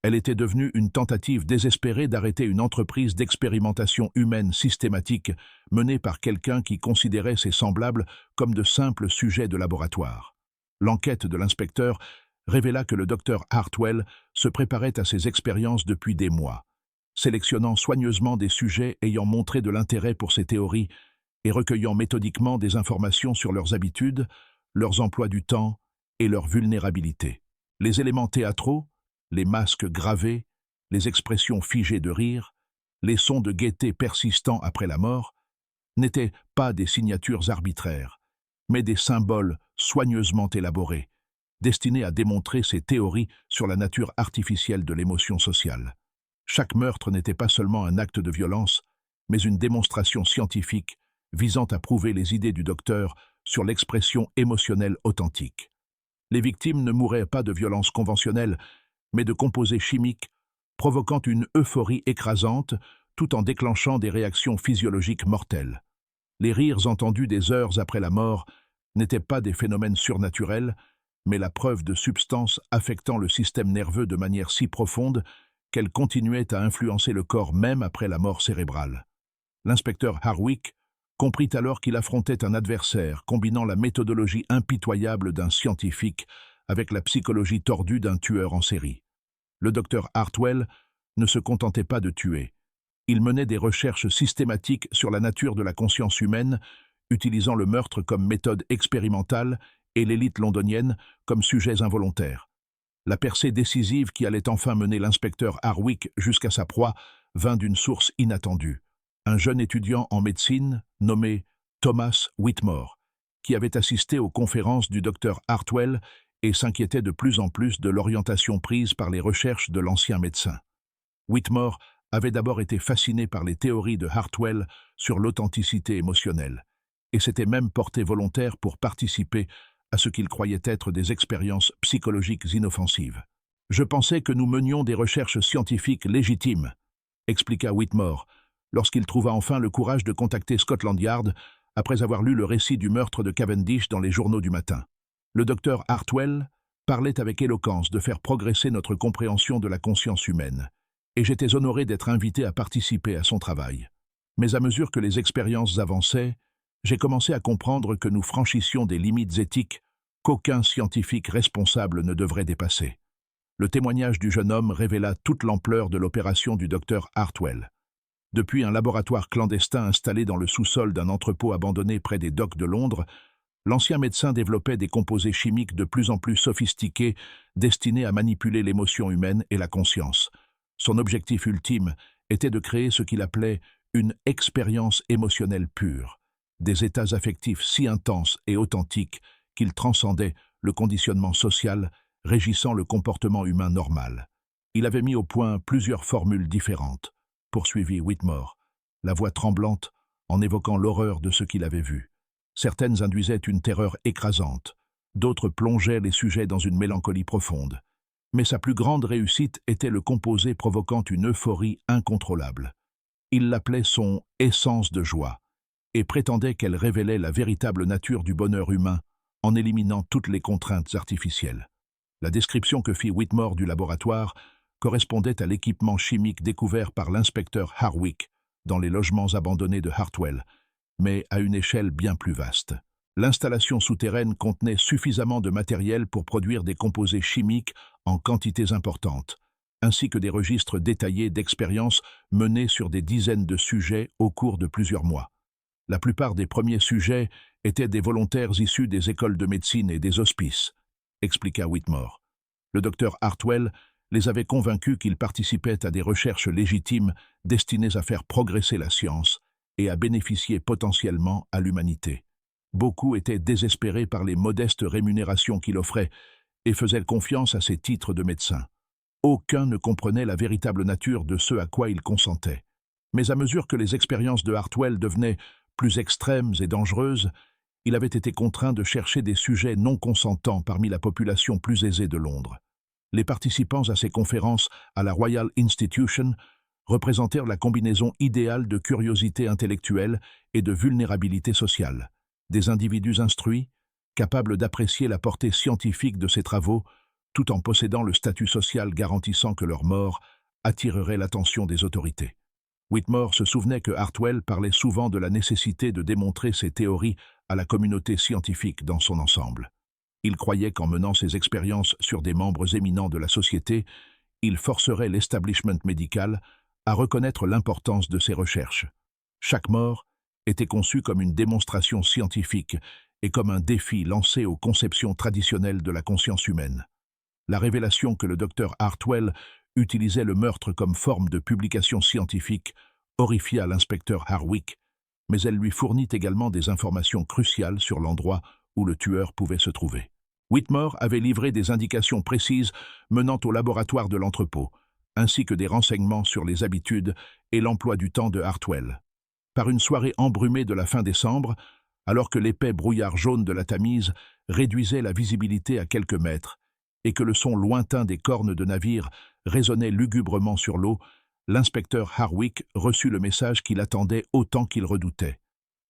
Elle était devenue une tentative désespérée d'arrêter une entreprise d'expérimentation humaine systématique menée par quelqu'un qui considérait ses semblables comme de simples sujets de laboratoire. L'enquête de l'inspecteur révéla que le docteur Hartwell se préparait à ses expériences depuis des mois, sélectionnant soigneusement des sujets ayant montré de l'intérêt pour ses théories et recueillant méthodiquement des informations sur leurs habitudes, leurs emplois du temps et leur vulnérabilité. Les éléments théâtraux, les masques gravés, les expressions figées de rire, les sons de gaieté persistants après la mort, n'étaient pas des signatures arbitraires, mais des symboles soigneusement élaborés, destinés à démontrer ses théories sur la nature artificielle de l'émotion sociale. Chaque meurtre n'était pas seulement un acte de violence, mais une démonstration scientifique visant à prouver les idées du docteur sur l'expression émotionnelle authentique. Les victimes ne mouraient pas de violences conventionnelles, mais de composés chimiques provoquant une euphorie écrasante tout en déclenchant des réactions physiologiques mortelles. Les rires entendus des heures après la mort n'étaient pas des phénomènes surnaturels, mais la preuve de substances affectant le système nerveux de manière si profonde qu'elles continuaient à influencer le corps même après la mort cérébrale. L'inspecteur Harwick comprit alors qu'il affrontait un adversaire combinant la méthodologie impitoyable d'un scientifique avec la psychologie tordue d'un tueur en série. Le docteur Hartwell ne se contentait pas de tuer. Il menait des recherches systématiques sur la nature de la conscience humaine, utilisant le meurtre comme méthode expérimentale et l'élite londonienne comme sujets involontaires. La percée décisive qui allait enfin mener l'inspecteur Harwick jusqu'à sa proie vint d'une source inattendue. Un jeune étudiant en médecine, nommé Thomas Whitmore, qui avait assisté aux conférences du docteur Hartwell et s'inquiétait de plus en plus de l'orientation prise par les recherches de l'ancien médecin. Whitmore avait d'abord été fasciné par les théories de Hartwell sur l'authenticité émotionnelle, et s'était même porté volontaire pour participer à ce qu'il croyait être des expériences psychologiques inoffensives. « Je pensais que nous menions des recherches scientifiques légitimes », expliqua Whitmore, lorsqu'il trouva enfin le courage de contacter Scotland Yard après avoir lu le récit du meurtre de Cavendish dans les journaux du matin. Le docteur Hartwell parlait avec éloquence de faire progresser notre compréhension de la conscience humaine, et j'étais honoré d'être invité à participer à son travail. Mais à mesure que les expériences avançaient, j'ai commencé à comprendre que nous franchissions des limites éthiques qu'aucun scientifique responsable ne devrait dépasser. Le témoignage du jeune homme révéla toute l'ampleur de l'opération du docteur Hartwell. Depuis un laboratoire clandestin installé dans le sous-sol d'un entrepôt abandonné près des docks de Londres, l'ancien médecin développait des composés chimiques de plus en plus sophistiqués destinés à manipuler l'émotion humaine et la conscience. Son objectif ultime était de créer ce qu'il appelait une expérience émotionnelle pure, des états affectifs si intenses et authentiques qu'ils transcendaient le conditionnement social régissant le comportement humain normal. Il avait mis au point plusieurs formules différentes, poursuivit Whitmore, la voix tremblante en évoquant l'horreur de ce qu'il avait vu. Certaines induisaient une terreur écrasante, d'autres plongeaient les sujets dans une mélancolie profonde. Mais sa plus grande réussite était le composé provoquant une euphorie incontrôlable. Il l'appelait son « essence de joie » et prétendait qu'elle révélait la véritable nature du bonheur humain en éliminant toutes les contraintes artificielles. La description que fit Whitmore du laboratoire correspondait à l'équipement chimique découvert par l'inspecteur Harwick dans les logements abandonnés de Hartwell, mais à une échelle bien plus vaste. L'installation souterraine contenait suffisamment de matériel pour produire des composés chimiques en quantités importantes, ainsi que des registres détaillés d'expériences menées sur des dizaines de sujets au cours de plusieurs mois. La plupart des premiers sujets étaient des volontaires issus des écoles de médecine et des hospices, expliqua Whitmore. Le docteur Hartwell les avait convaincus qu'ils participaient à des recherches légitimes destinées à faire progresser la science et à bénéficier potentiellement à l'humanité. Beaucoup étaient désespérés par les modestes rémunérations qu'il offrait et faisaient confiance à ses titres de médecin. Aucun ne comprenait la véritable nature de ce à quoi il consentait. Mais à mesure que les expériences de Hartwell devenaient plus extrêmes et dangereuses, il avait été contraint de chercher des sujets non consentants parmi la population plus aisée de Londres. Les participants à ces conférences à la Royal Institution représentèrent la combinaison idéale de curiosité intellectuelle et de vulnérabilité sociale. Des individus instruits, capables d'apprécier la portée scientifique de ces travaux, tout en possédant le statut social garantissant que leur mort attirerait l'attention des autorités. Whitmore se souvenait que Hartwell parlait souvent de la nécessité de démontrer ses théories à la communauté scientifique dans son ensemble. Il croyait qu'en menant ses expériences sur des membres éminents de la société, il forcerait l'establishment médical à reconnaître l'importance de ses recherches. Chaque mort était conçue comme une démonstration scientifique et comme un défi lancé aux conceptions traditionnelles de la conscience humaine. La révélation que le docteur Hartwell utilisait le meurtre comme forme de publication scientifique horrifia l'inspecteur Harwick, mais elle lui fournit également des informations cruciales sur l'endroit où le tueur pouvait se trouver. Whitmore avait livré des indications précises menant au laboratoire de l'entrepôt, ainsi que des renseignements sur les habitudes et l'emploi du temps de Hartwell. Par une soirée embrumée de la fin décembre, alors que l'épais brouillard jaune de la Tamise réduisait la visibilité à quelques mètres et que le son lointain des cornes de navires résonnait lugubrement sur l'eau, l'inspecteur Harwick reçut le message qu'il attendait autant qu'il redoutait.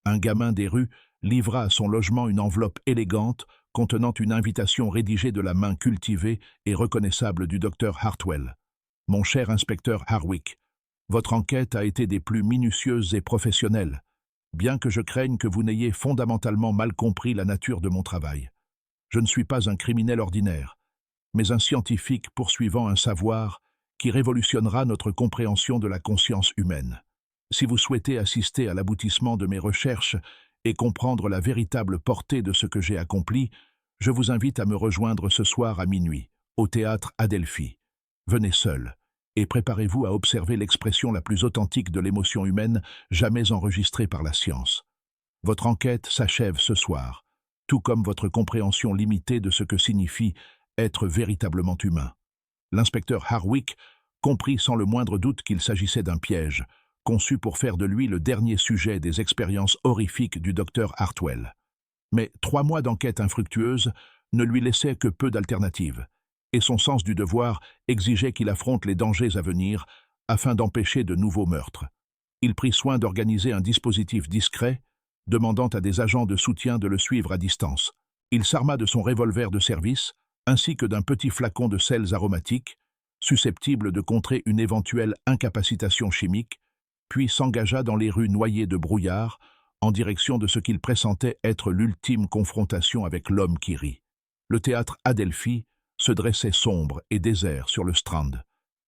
Un gamin des rues livra à son logement une enveloppe élégante contenant une invitation rédigée de la main cultivée et reconnaissable du docteur Hartwell. « Mon cher inspecteur Harwick, votre enquête a été des plus minutieuses et professionnelles, bien que je craigne que vous n'ayez fondamentalement mal compris la nature de mon travail. Je ne suis pas un criminel ordinaire, mais un scientifique poursuivant un savoir qui révolutionnera notre compréhension de la conscience humaine. Si vous souhaitez assister à l'aboutissement de mes recherches et comprendre la véritable portée de ce que j'ai accompli, je vous invite à me rejoindre ce soir à minuit, au théâtre Adelphi. Venez seul, et préparez-vous à observer l'expression la plus authentique de l'émotion humaine jamais enregistrée par la science. Votre enquête s'achève ce soir, tout comme votre compréhension limitée de ce que signifie être véritablement humain. » L'inspecteur Harwick comprit sans le moindre doute qu'il s'agissait d'un piège, conçu pour faire de lui le dernier sujet des expériences horrifiques du docteur Hartwell. Mais 3 mois d'enquête infructueuse ne lui laissaient que peu d'alternatives, et son sens du devoir exigeait qu'il affronte les dangers à venir afin d'empêcher de nouveaux meurtres. Il prit soin d'organiser un dispositif discret, demandant à des agents de soutien de le suivre à distance. Il s'arma de son revolver de service, ainsi que d'un petit flacon de sels aromatiques, susceptible de contrer une éventuelle incapacitation chimique, puis s'engagea dans les rues noyées de brouillard, en direction de ce qu'il pressentait être l'ultime confrontation avec l'homme qui rit. Le théâtre Adelphi se dressait sombre et désert sur le Strand,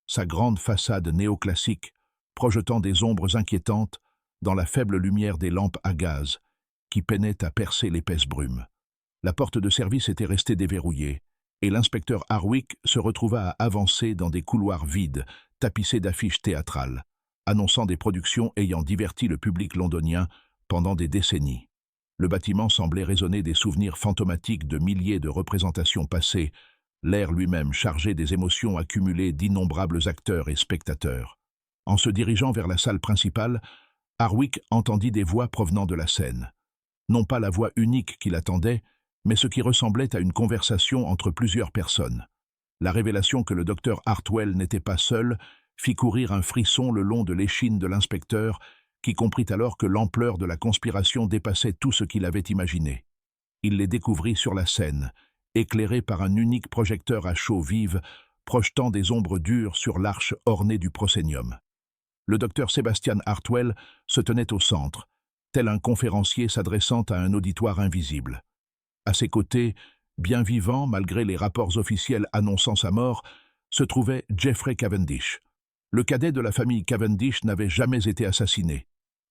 sa grande façade néoclassique projetant des ombres inquiétantes dans la faible lumière des lampes à gaz qui peinaient à percer l'épaisse brume. La porte de service était restée déverrouillée, et l'inspecteur Harwick se retrouva à avancer dans des couloirs vides, tapissés d'affiches théâtrales, annonçant des productions ayant diverti le public londonien pendant des décennies. Le bâtiment semblait résonner des souvenirs fantomatiques de milliers de représentations passées, l'air lui-même chargé des émotions accumulées d'innombrables acteurs et spectateurs. En se dirigeant vers la salle principale, Harwick entendit des voix provenant de la scène. Non pas la voix unique qu'il attendait, mais ce qui ressemblait à une conversation entre plusieurs personnes. La révélation que le docteur Hartwell n'était pas seul fit courir un frisson le long de l'échine de l'inspecteur, qui comprit alors que l'ampleur de la conspiration dépassait tout ce qu'il avait imaginé. Il les découvrit sur la scène, éclairés par un unique projecteur à chaux vive, projetant des ombres dures sur l'arche ornée du prosénium. Le docteur Sebastian Hartwell se tenait au centre, tel un conférencier s'adressant à un auditoire invisible. À ses côtés, bien vivant malgré les rapports officiels annonçant sa mort, se trouvait Geoffrey Cavendish. Le cadet de la famille Cavendish n'avait jamais été assassiné.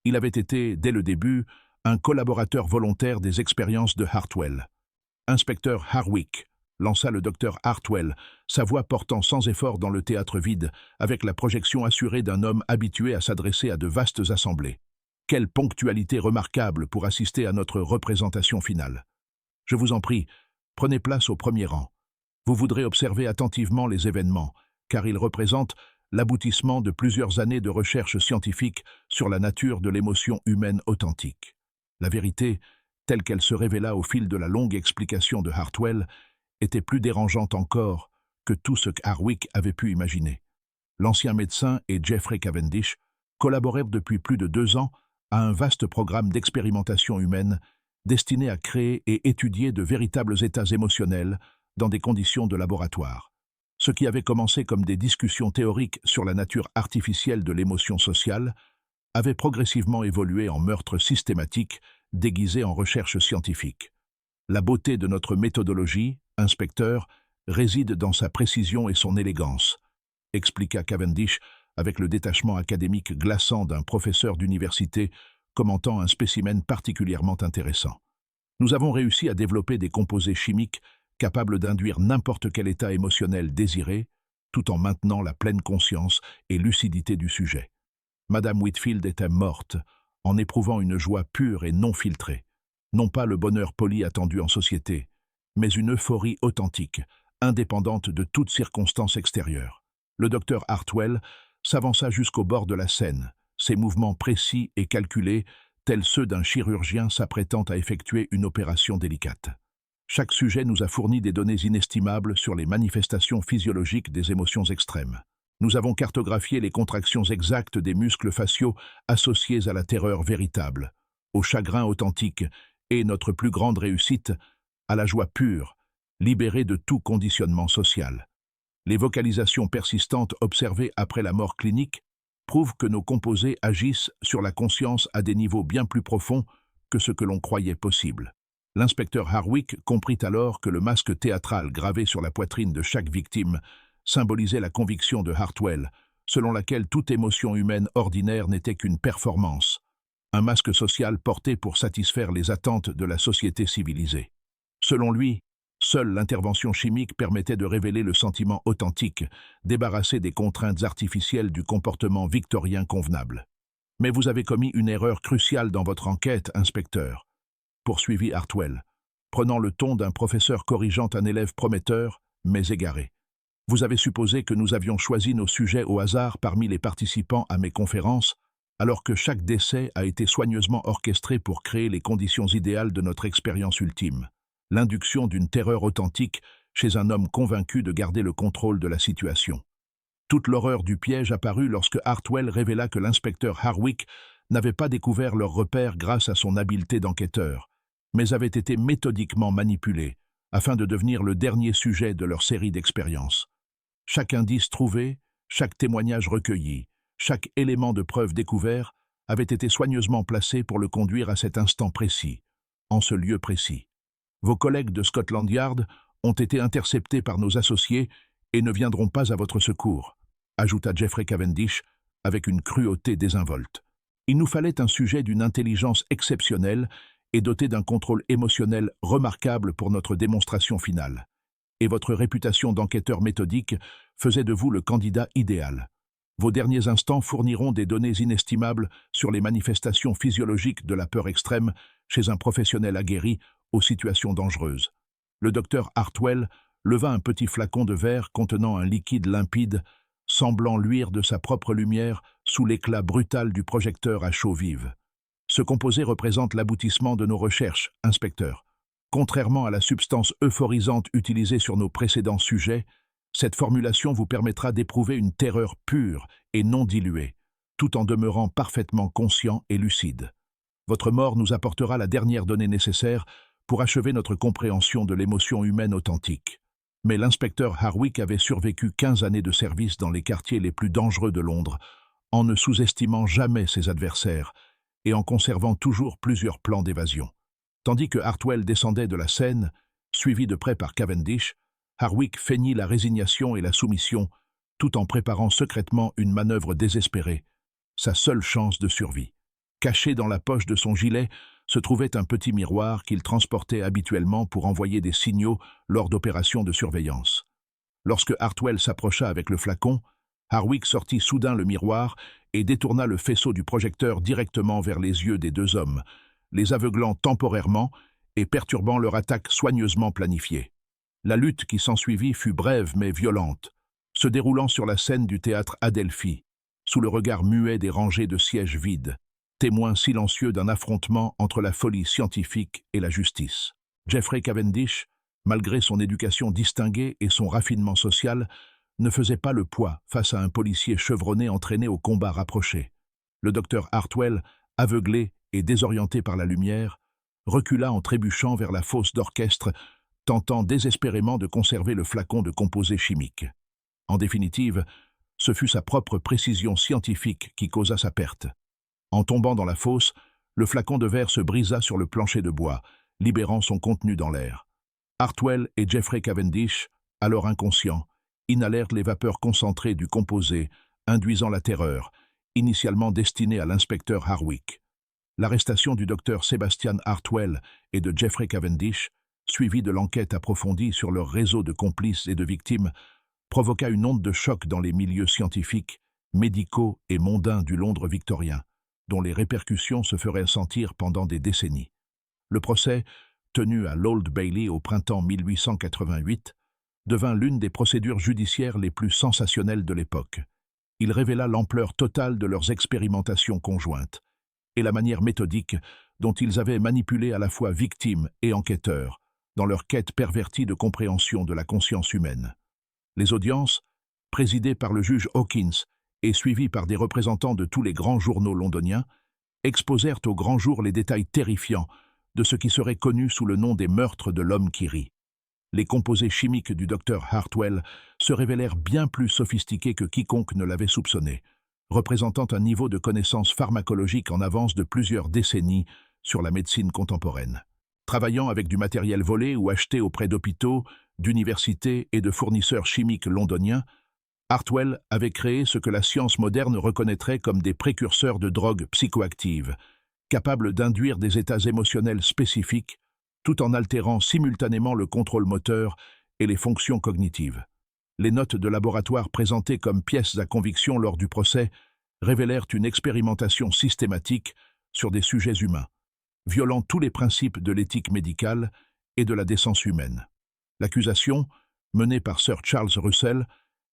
Il avait été, dès le début, un collaborateur volontaire des expériences de Hartwell. « Inspecteur Harwick », lança le docteur Hartwell, sa voix portant sans effort dans le théâtre vide, avec la projection assurée d'un homme habitué à s'adresser à de vastes assemblées. Quelle ponctualité remarquable pour assister à notre représentation finale. Je vous en prie, prenez place au premier rang. Vous voudrez observer attentivement les événements, car ils représentent l'aboutissement de plusieurs années de recherche scientifique sur la nature de l'émotion humaine authentique. La vérité, telle qu'elle se révéla au fil de la longue explication de Hartwell, était plus dérangeante encore que tout ce qu'Harwick avait pu imaginer. L'ancien médecin et Geoffrey Cavendish collaborèrent depuis plus de 2 ans à un vaste programme d'expérimentation humaine destiné à créer et étudier de véritables états émotionnels dans des conditions de laboratoire. Ce qui avait commencé comme des discussions théoriques sur la nature artificielle de l'émotion sociale avait progressivement évolué en meurtre systématique déguisé en recherche scientifique. La beauté de notre méthodologie, inspecteur, réside dans sa précision et son élégance, expliqua Cavendish avec le détachement académique glaçant d'un professeur d'université commentant un spécimen particulièrement intéressant. Nous avons réussi à développer des composés chimiques capables d'induire n'importe quel état émotionnel désiré, tout en maintenant la pleine conscience et lucidité du sujet. Madame Whitfield était morte, en éprouvant une joie pure et non filtrée. Non pas le bonheur poli attendu en société, mais une euphorie authentique, indépendante de toute circonstance extérieure. Le docteur Hartwell s'avança jusqu'au bord de la scène, ses mouvements précis et calculés, tels ceux d'un chirurgien s'apprêtant à effectuer une opération délicate. Chaque sujet nous a fourni des données inestimables sur les manifestations physiologiques des émotions extrêmes. Nous avons cartographié les contractions exactes des muscles faciaux associés à la terreur véritable, au chagrin authentique et, notre plus grande réussite, à la joie pure, libérée de tout conditionnement social. Les vocalisations persistantes observées après la mort clinique prouvent que nos composés agissent sur la conscience à des niveaux bien plus profonds que ce que l'on croyait possible. L'inspecteur Harwick comprit alors que le masque théâtral gravé sur la poitrine de chaque victime symbolisait la conviction de Hartwell, selon laquelle toute émotion humaine ordinaire n'était qu'une performance, un masque social porté pour satisfaire les attentes de la société civilisée. Selon lui, seule l'intervention chimique permettait de révéler le sentiment authentique, débarrassé des contraintes artificielles du comportement victorien convenable. « Mais vous avez commis une erreur cruciale dans votre enquête, inspecteur », poursuivit Hartwell, prenant le ton d'un professeur corrigeant un élève prometteur, mais égaré. « Vous avez supposé que nous avions choisi nos sujets au hasard parmi les participants à mes conférences, alors que chaque décès a été soigneusement orchestré pour créer les conditions idéales de notre expérience ultime. L'induction d'une terreur authentique chez un homme convaincu de garder le contrôle de la situation. » Toute l'horreur du piège apparut lorsque Hartwell révéla que l'inspecteur Harwick n'avait pas découvert leur repère grâce à son habileté d'enquêteur, mais avait été méthodiquement manipulé afin de devenir le dernier sujet de leur série d'expériences. Chaque indice trouvé, chaque témoignage recueilli, chaque élément de preuve découvert avait été soigneusement placé pour le conduire à cet instant précis, en ce lieu précis. Vos collègues de Scotland Yard ont été interceptés par nos associés et ne viendront pas à votre secours, ajouta Jeffrey Cavendish avec une cruauté désinvolte. Il nous fallait un sujet d'une intelligence exceptionnelle et doté d'un contrôle émotionnel remarquable pour notre démonstration finale. Et votre réputation d'enquêteur méthodique faisait de vous le candidat idéal. Vos derniers instants fourniront des données inestimables sur les manifestations physiologiques de la peur extrême chez un professionnel aguerri aux situations dangereuses. Le docteur Hartwell leva un petit flacon de verre contenant un liquide limpide, semblant luire de sa propre lumière sous l'éclat brutal du projecteur à chaux vive. Ce composé représente l'aboutissement de nos recherches, inspecteur. Contrairement à la substance euphorisante utilisée sur nos précédents sujets, cette formulation vous permettra d'éprouver une terreur pure et non diluée, tout en demeurant parfaitement conscient et lucide. Votre mort nous apportera la dernière donnée nécessaire pour achever notre compréhension de l'émotion humaine authentique. Mais l'inspecteur Harwick avait survécu 15 années de service dans les quartiers les plus dangereux de Londres, en ne sous-estimant jamais ses adversaires et en conservant toujours plusieurs plans d'évasion. Tandis que Hartwell descendait de la scène, suivi de près par Cavendish, Harwick feignit la résignation et la soumission, tout en préparant secrètement une manœuvre désespérée, sa seule chance de survie. Caché dans la poche de son gilet se trouvait un petit miroir qu'il transportait habituellement pour envoyer des signaux lors d'opérations de surveillance. Lorsque Hartwell s'approcha avec le flacon, Harwick sortit soudain le miroir et détourna le faisceau du projecteur directement vers les yeux des deux hommes, les aveuglant temporairement et perturbant leur attaque soigneusement planifiée. La lutte qui s'ensuivit fut brève mais violente, se déroulant sur la scène du théâtre Adelphi, sous le regard muet des rangées de sièges vides, témoins silencieux d'un affrontement entre la folie scientifique et la justice. Jeffrey Cavendish, malgré son éducation distinguée et son raffinement social, ne faisait pas le poids face à un policier chevronné entraîné au combat rapproché. Le docteur Hartwell, aveuglé et désorienté par la lumière, recula en trébuchant vers la fosse d'orchestre, tentant désespérément de conserver le flacon de composés chimiques. En définitive, ce fut sa propre précision scientifique qui causa sa perte. En tombant dans la fosse, le flacon de verre se brisa sur le plancher de bois, libérant son contenu dans l'air. Hartwell et Jeffrey Cavendish, alors inconscients, inhalèrent les vapeurs concentrées du composé, induisant la terreur, initialement destinée à l'inspecteur Harwick. L'arrestation du docteur Sebastian Hartwell et de Jeffrey Cavendish, suivie de l'enquête approfondie sur leur réseau de complices et de victimes, provoqua une onde de choc dans les milieux scientifiques, médicaux et mondains du Londres victorien, dont les répercussions se feraient sentir pendant des décennies. Le procès, tenu à l'Old Bailey au printemps 1888, devint l'une des procédures judiciaires les plus sensationnelles de l'époque. Il révéla l'ampleur totale de leurs expérimentations conjointes et la manière méthodique dont ils avaient manipulé à la fois victimes et enquêteurs dans leur quête pervertie de compréhension de la conscience humaine. Les audiences, présidées par le juge Hawkins et suivies par des représentants de tous les grands journaux londoniens, exposèrent au grand jour les détails terrifiants de ce qui serait connu sous le nom des meurtres de l'homme qui rit. Les composés chimiques du docteur Hartwell se révélèrent bien plus sophistiqués que quiconque ne l'avait soupçonné, représentant un niveau de connaissance pharmacologique en avance de plusieurs décennies sur la médecine contemporaine. Travaillant avec du matériel volé ou acheté auprès d'hôpitaux, d'universités et de fournisseurs chimiques londoniens, Hartwell avait créé ce que la science moderne reconnaîtrait comme des précurseurs de drogues psychoactives, capables d'induire des états émotionnels spécifiques, tout en altérant simultanément le contrôle moteur et les fonctions cognitives. Les notes de laboratoire présentées comme pièces à conviction lors du procès révélèrent une expérimentation systématique sur des sujets humains, violant tous les principes de l'éthique médicale et de la décence humaine. L'accusation, menée par Sir Charles Russell,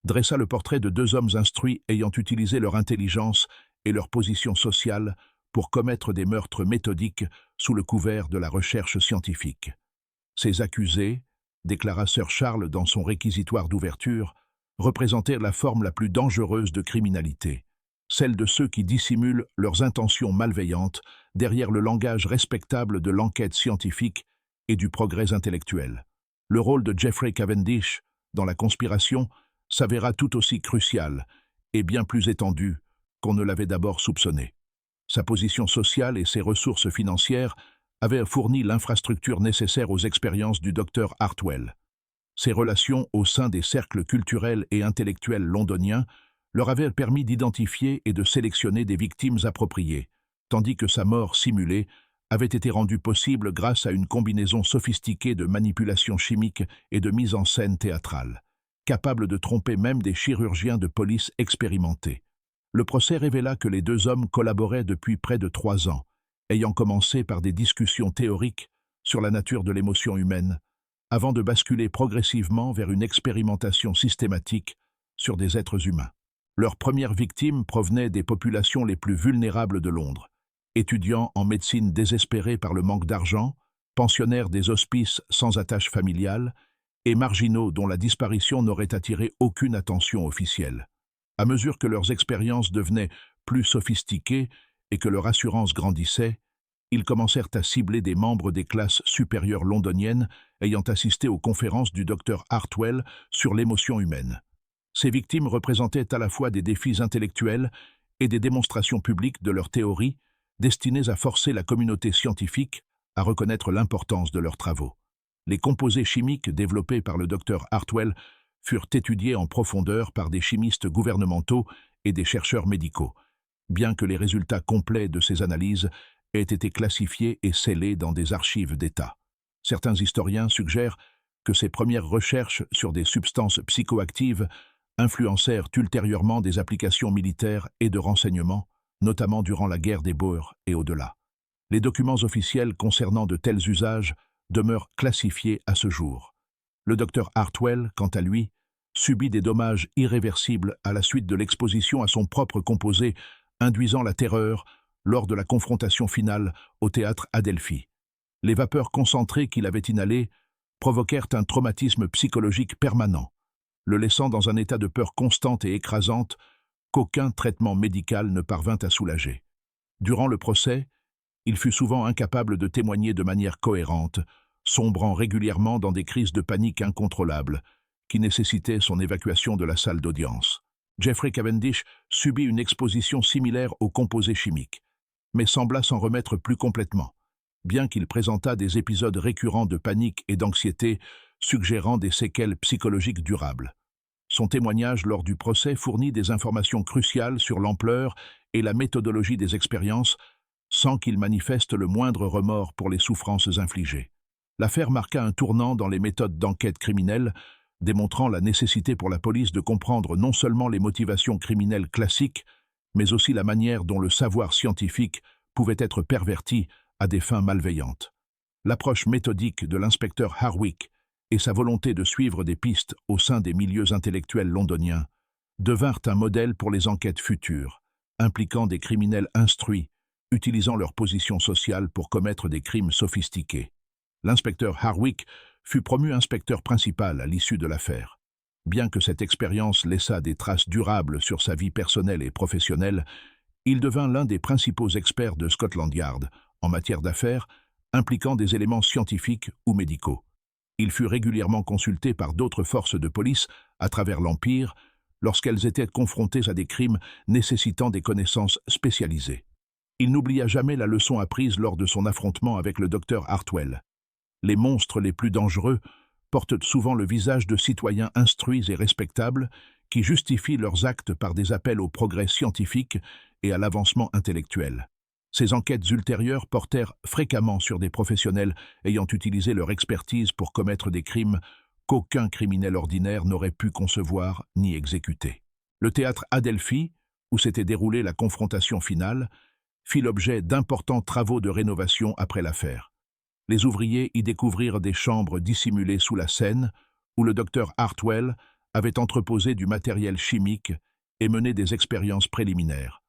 dressa le portrait de deux hommes instruits ayant utilisé leur intelligence et leur position sociale pour commettre des meurtres méthodiques sous le couvert de la recherche scientifique. Ces accusés, déclara Sir Charles dans son réquisitoire d'ouverture, représentaient la forme la plus dangereuse de criminalité, celle de ceux qui dissimulent leurs intentions malveillantes derrière le langage respectable de l'enquête scientifique et du progrès intellectuel. Le rôle de Jeffrey Cavendish dans la conspiration s'avéra tout aussi crucial et bien plus étendu qu'on ne l'avait d'abord soupçonné. Sa position sociale et ses ressources financières avaient fourni l'infrastructure nécessaire aux expériences du docteur Hartwell. Ses relations au sein des cercles culturels et intellectuels londoniens leur avaient permis d'identifier et de sélectionner des victimes appropriées, tandis que sa mort simulée avait été rendue possible grâce à une combinaison sophistiquée de manipulation chimique et de mise en scène théâtrale, capable de tromper même des chirurgiens de police expérimentés. Le procès révéla que les deux hommes collaboraient depuis près de 3 ans, ayant commencé par des discussions théoriques sur la nature de l'émotion humaine, avant de basculer progressivement vers une expérimentation systématique sur des êtres humains. Leurs premières victimes provenaient des populations les plus vulnérables de Londres, étudiants en médecine désespérés par le manque d'argent, pensionnaires des hospices sans attache familiale et marginaux dont la disparition n'aurait attiré aucune attention officielle. À mesure que leurs expériences devenaient plus sophistiquées et que leur assurance grandissait, ils commencèrent à cibler des membres des classes supérieures londoniennes ayant assisté aux conférences du docteur Hartwell sur l'émotion humaine. Ces victimes représentaient à la fois des défis intellectuels et des démonstrations publiques de leurs théories destinées à forcer la communauté scientifique à reconnaître l'importance de leurs travaux. Les composés chimiques développés par le docteur Hartwell furent étudiés en profondeur par des chimistes gouvernementaux et des chercheurs médicaux, bien que les résultats complets de ces analyses aient été classifiés et scellés dans des archives d'État. Certains historiens suggèrent que ces premières recherches sur des substances psychoactives influencèrent ultérieurement des applications militaires et de renseignement, notamment durant la guerre des Boers et au-delà. Les documents officiels concernant de tels usages demeurent classifiés à ce jour. Le docteur Hartwell, quant à lui, subit des dommages irréversibles à la suite de l'exposition à son propre composé, induisant la terreur lors de la confrontation finale au théâtre Adelphi. Les vapeurs concentrées qu'il avait inhalées provoquèrent un traumatisme psychologique permanent, le laissant dans un état de peur constante et écrasante qu'aucun traitement médical ne parvint à soulager. Durant le procès, il fut souvent incapable de témoigner de manière cohérente, sombrant régulièrement dans des crises de panique incontrôlables, qui nécessitaient son évacuation de la salle d'audience. Jeffrey Cavendish subit une exposition similaire aux composés chimiques, mais sembla s'en remettre plus complètement, bien qu'il présentât des épisodes récurrents de panique et d'anxiété, suggérant des séquelles psychologiques durables. Son témoignage lors du procès fournit des informations cruciales sur l'ampleur et la méthodologie des expériences, sans qu'il manifeste le moindre remords pour les souffrances infligées. L'affaire marqua un tournant dans les méthodes d'enquête criminelle, démontrant la nécessité pour la police de comprendre non seulement les motivations criminelles classiques, mais aussi la manière dont le savoir scientifique pouvait être perverti à des fins malveillantes. L'approche méthodique de l'inspecteur Harwick et sa volonté de suivre des pistes au sein des milieux intellectuels londoniens devinrent un modèle pour les enquêtes futures, impliquant des criminels instruits, utilisant leur position sociale pour commettre des crimes sophistiqués. L'inspecteur Harwick fut promu inspecteur principal à l'issue de l'affaire. Bien que cette expérience laissât des traces durables sur sa vie personnelle et professionnelle, il devint l'un des principaux experts de Scotland Yard en matière d'affaires, impliquant des éléments scientifiques ou médicaux. Il fut régulièrement consulté par d'autres forces de police à travers l'Empire lorsqu'elles étaient confrontées à des crimes nécessitant des connaissances spécialisées. Il n'oublia jamais la leçon apprise lors de son affrontement avec le docteur Hartwell. Les monstres les plus dangereux portent souvent le visage de citoyens instruits et respectables qui justifient leurs actes par des appels au progrès scientifique et à l'avancement intellectuel. Ces enquêtes ultérieures portèrent fréquemment sur des professionnels ayant utilisé leur expertise pour commettre des crimes qu'aucun criminel ordinaire n'aurait pu concevoir ni exécuter. Le théâtre Adelphi, où s'était déroulée la confrontation finale, fit l'objet d'importants travaux de rénovation après l'affaire. Les ouvriers y découvrirent des chambres dissimulées sous la Seine, où le docteur Hartwell avait entreposé du matériel chimique et mené des expériences préliminaires.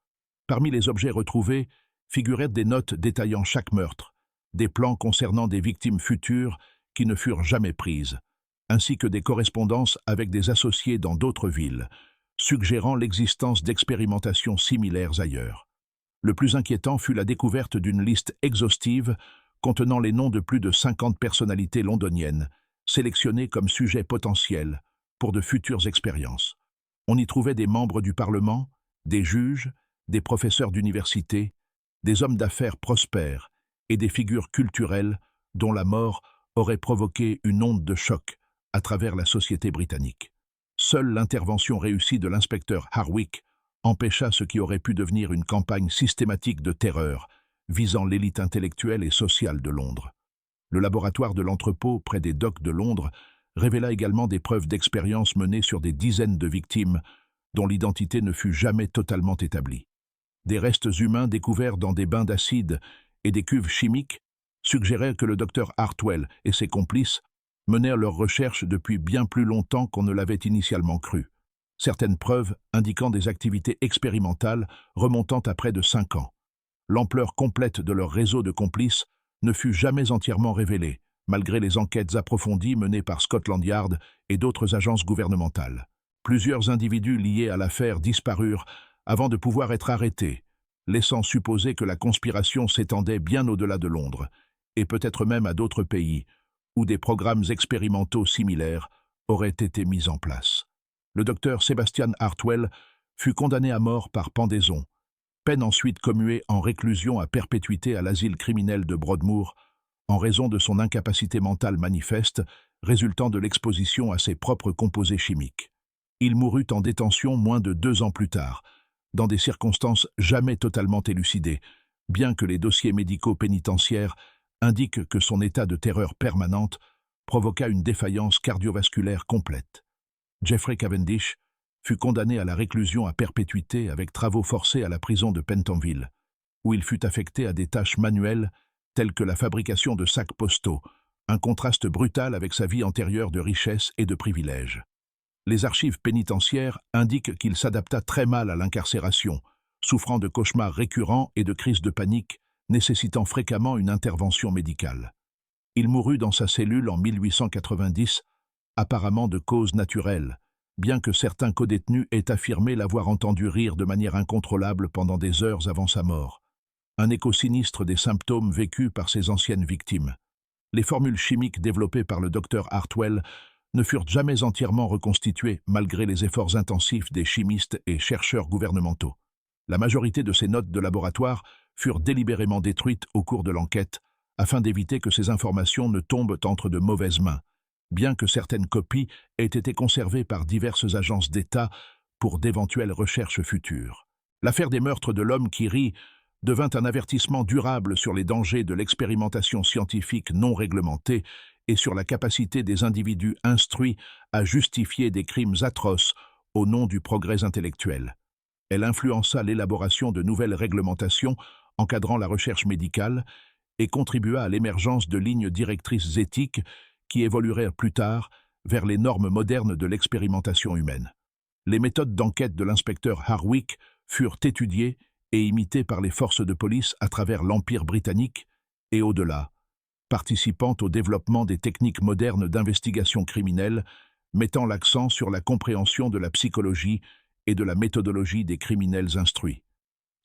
Parmi les objets retrouvés figuraient des notes détaillant chaque meurtre, des plans concernant des victimes futures qui ne furent jamais prises, ainsi que des correspondances avec des associés dans d'autres villes, suggérant l'existence d'expérimentations similaires ailleurs. Le plus inquiétant fut la découverte d'une liste exhaustive contenant les noms de plus de 50 personnalités londoniennes, sélectionnées comme sujets potentiels pour de futures expériences. On y trouvait des membres du Parlement, des juges, des professeurs d'université, des hommes d'affaires prospères et des figures culturelles dont la mort aurait provoqué une onde de choc à travers la société britannique. Seule l'intervention réussie de l'inspecteur Harwick empêcha ce qui aurait pu devenir une campagne systématique de terreur visant l'élite intellectuelle et sociale de Londres. Le laboratoire de l'entrepôt près des docks de Londres révéla également des preuves d'expérience menées sur des dizaines de victimes dont l'identité ne fut jamais totalement établie. Des restes humains découverts dans des bains d'acide et des cuves chimiques suggéraient que le docteur Hartwell et ses complices menèrent leurs recherches depuis bien plus longtemps qu'on ne l'avait initialement cru. Certaines preuves indiquant des activités expérimentales remontant à près de 5 ans. L'ampleur complète de leur réseau de complices ne fut jamais entièrement révélée, malgré les enquêtes approfondies menées par Scotland Yard et d'autres agences gouvernementales. Plusieurs individus liés à l'affaire disparurent avant de pouvoir être arrêtés, laissant supposer que la conspiration s'étendait bien au-delà de Londres, et peut-être même à d'autres pays, où des programmes expérimentaux similaires auraient été mis en place. Le docteur Sebastian Hartwell fut condamné à mort par pendaison, peine ensuite commuée en réclusion à perpétuité à l'asile criminel de Broadmoor, en raison de son incapacité mentale manifeste, résultant de l'exposition à ses propres composés chimiques. Il mourut en détention moins de 2 ans plus tard, dans des circonstances jamais totalement élucidées, bien que les dossiers médicaux pénitentiaires indiquent que son état de terreur permanente provoqua une défaillance cardiovasculaire complète. Geoffrey Cavendish fut condamné à la réclusion à perpétuité avec travaux forcés à la prison de Pentonville, où il fut affecté à des tâches manuelles telles que la fabrication de sacs postaux, un contraste brutal avec sa vie antérieure de richesse et de privilèges. Les archives pénitentiaires indiquent qu'il s'adapta très mal à l'incarcération, souffrant de cauchemars récurrents et de crises de panique, nécessitant fréquemment une intervention médicale. Il mourut dans sa cellule en 1890, apparemment de cause naturelle, bien que certains codétenus aient affirmé l'avoir entendu rire de manière incontrôlable pendant des heures avant sa mort. Un écho sinistre des symptômes vécus par ses anciennes victimes. Les formules chimiques développées par le docteur Hartwell ne furent jamais entièrement reconstituées malgré les efforts intensifs des chimistes et chercheurs gouvernementaux. La majorité de ces notes de laboratoire furent délibérément détruites au cours de l'enquête, afin d'éviter que ces informations ne tombent entre de mauvaises mains, bien que certaines copies aient été conservées par diverses agences d'État pour d'éventuelles recherches futures. L'affaire des meurtres de l'homme qui rit devint un avertissement durable sur les dangers de l'expérimentation scientifique non réglementée et sur la capacité des individus instruits à justifier des crimes atroces au nom du progrès intellectuel. Elle influença l'élaboration de nouvelles réglementations encadrant la recherche médicale et contribua à l'émergence de lignes directrices éthiques qui évolueraient plus tard vers les normes modernes de l'expérimentation humaine. Les méthodes d'enquête de l'inspecteur Harwick furent étudiées et imitées par les forces de police à travers l'Empire britannique et au-delà, participant au développement des techniques modernes d'investigation criminelle, mettant l'accent sur la compréhension de la psychologie et de la méthodologie des criminels instruits.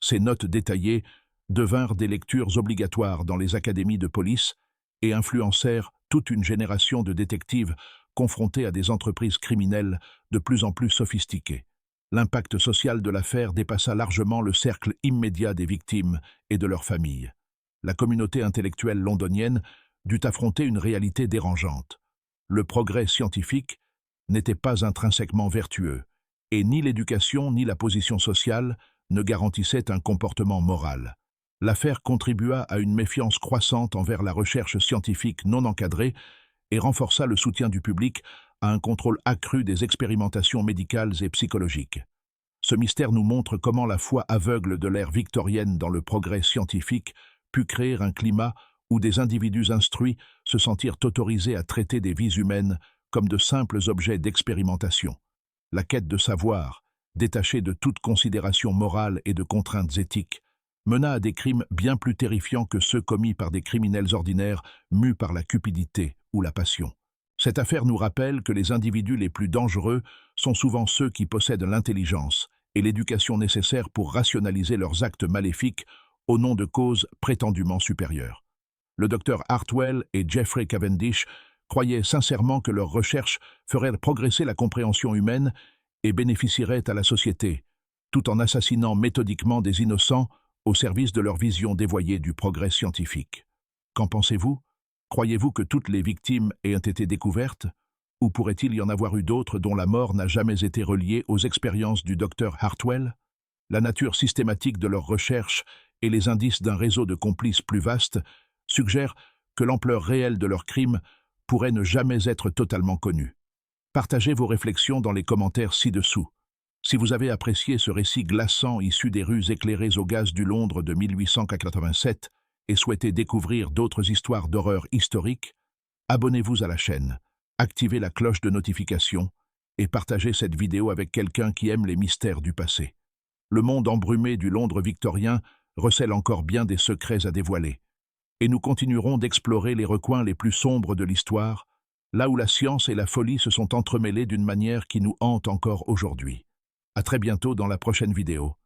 Ces notes détaillées devinrent des lectures obligatoires dans les académies de police et influencèrent toute une génération de détectives confrontés à des entreprises criminelles de plus en plus sophistiquées. L'impact social de l'affaire dépassa largement le cercle immédiat des victimes et de leurs familles. La communauté intellectuelle londonienne dut affronter une réalité dérangeante. Le progrès scientifique n'était pas intrinsèquement vertueux, et ni l'éducation ni la position sociale ne garantissaient un comportement moral. L'affaire contribua à une méfiance croissante envers la recherche scientifique non encadrée et renforça le soutien du public à un contrôle accru des expérimentations médicales et psychologiques. Ce mystère nous montre comment la foi aveugle de l'ère victorienne dans le progrès scientifique put créer un climat où des individus instruits se sentirent autorisés à traiter des vies humaines comme de simples objets d'expérimentation. La quête de savoir, détachée de toute considération morale et de contraintes éthiques, mena à des crimes bien plus terrifiants que ceux commis par des criminels ordinaires mus par la cupidité ou la passion. Cette affaire nous rappelle que les individus les plus dangereux sont souvent ceux qui possèdent l'intelligence et l'éducation nécessaires pour rationaliser leurs actes maléfiques au nom de causes prétendument supérieures. Le docteur Hartwell et Jeffrey Cavendish croyaient sincèrement que leurs recherches feraient progresser la compréhension humaine et bénéficieraient à la société, tout en assassinant méthodiquement des innocents au service de leur vision dévoyée du progrès scientifique. Qu'en pensez-vous? Croyez-vous que toutes les victimes aient été découvertes? Ou pourrait-il y en avoir eu d'autres dont la mort n'a jamais été reliée aux expériences du docteur Hartwell? La nature systématique de leurs recherches et les indices d'un réseau de complices plus vaste suggèrent que l'ampleur réelle de leurs crimes pourrait ne jamais être totalement connue. Partagez vos réflexions dans les commentaires ci-dessous. Si vous avez apprécié ce récit glaçant issu des rues éclairées au gaz du Londres de 1887 et souhaitez découvrir d'autres histoires d'horreur historiques, abonnez-vous à la chaîne, activez la cloche de notification et partagez cette vidéo avec quelqu'un qui aime les mystères du passé. Le monde embrumé du Londres victorien recèle encore bien des secrets à dévoiler, et nous continuerons d'explorer les recoins les plus sombres de l'histoire, là où la science et la folie se sont entremêlées d'une manière qui nous hante encore aujourd'hui. À très bientôt dans la prochaine vidéo.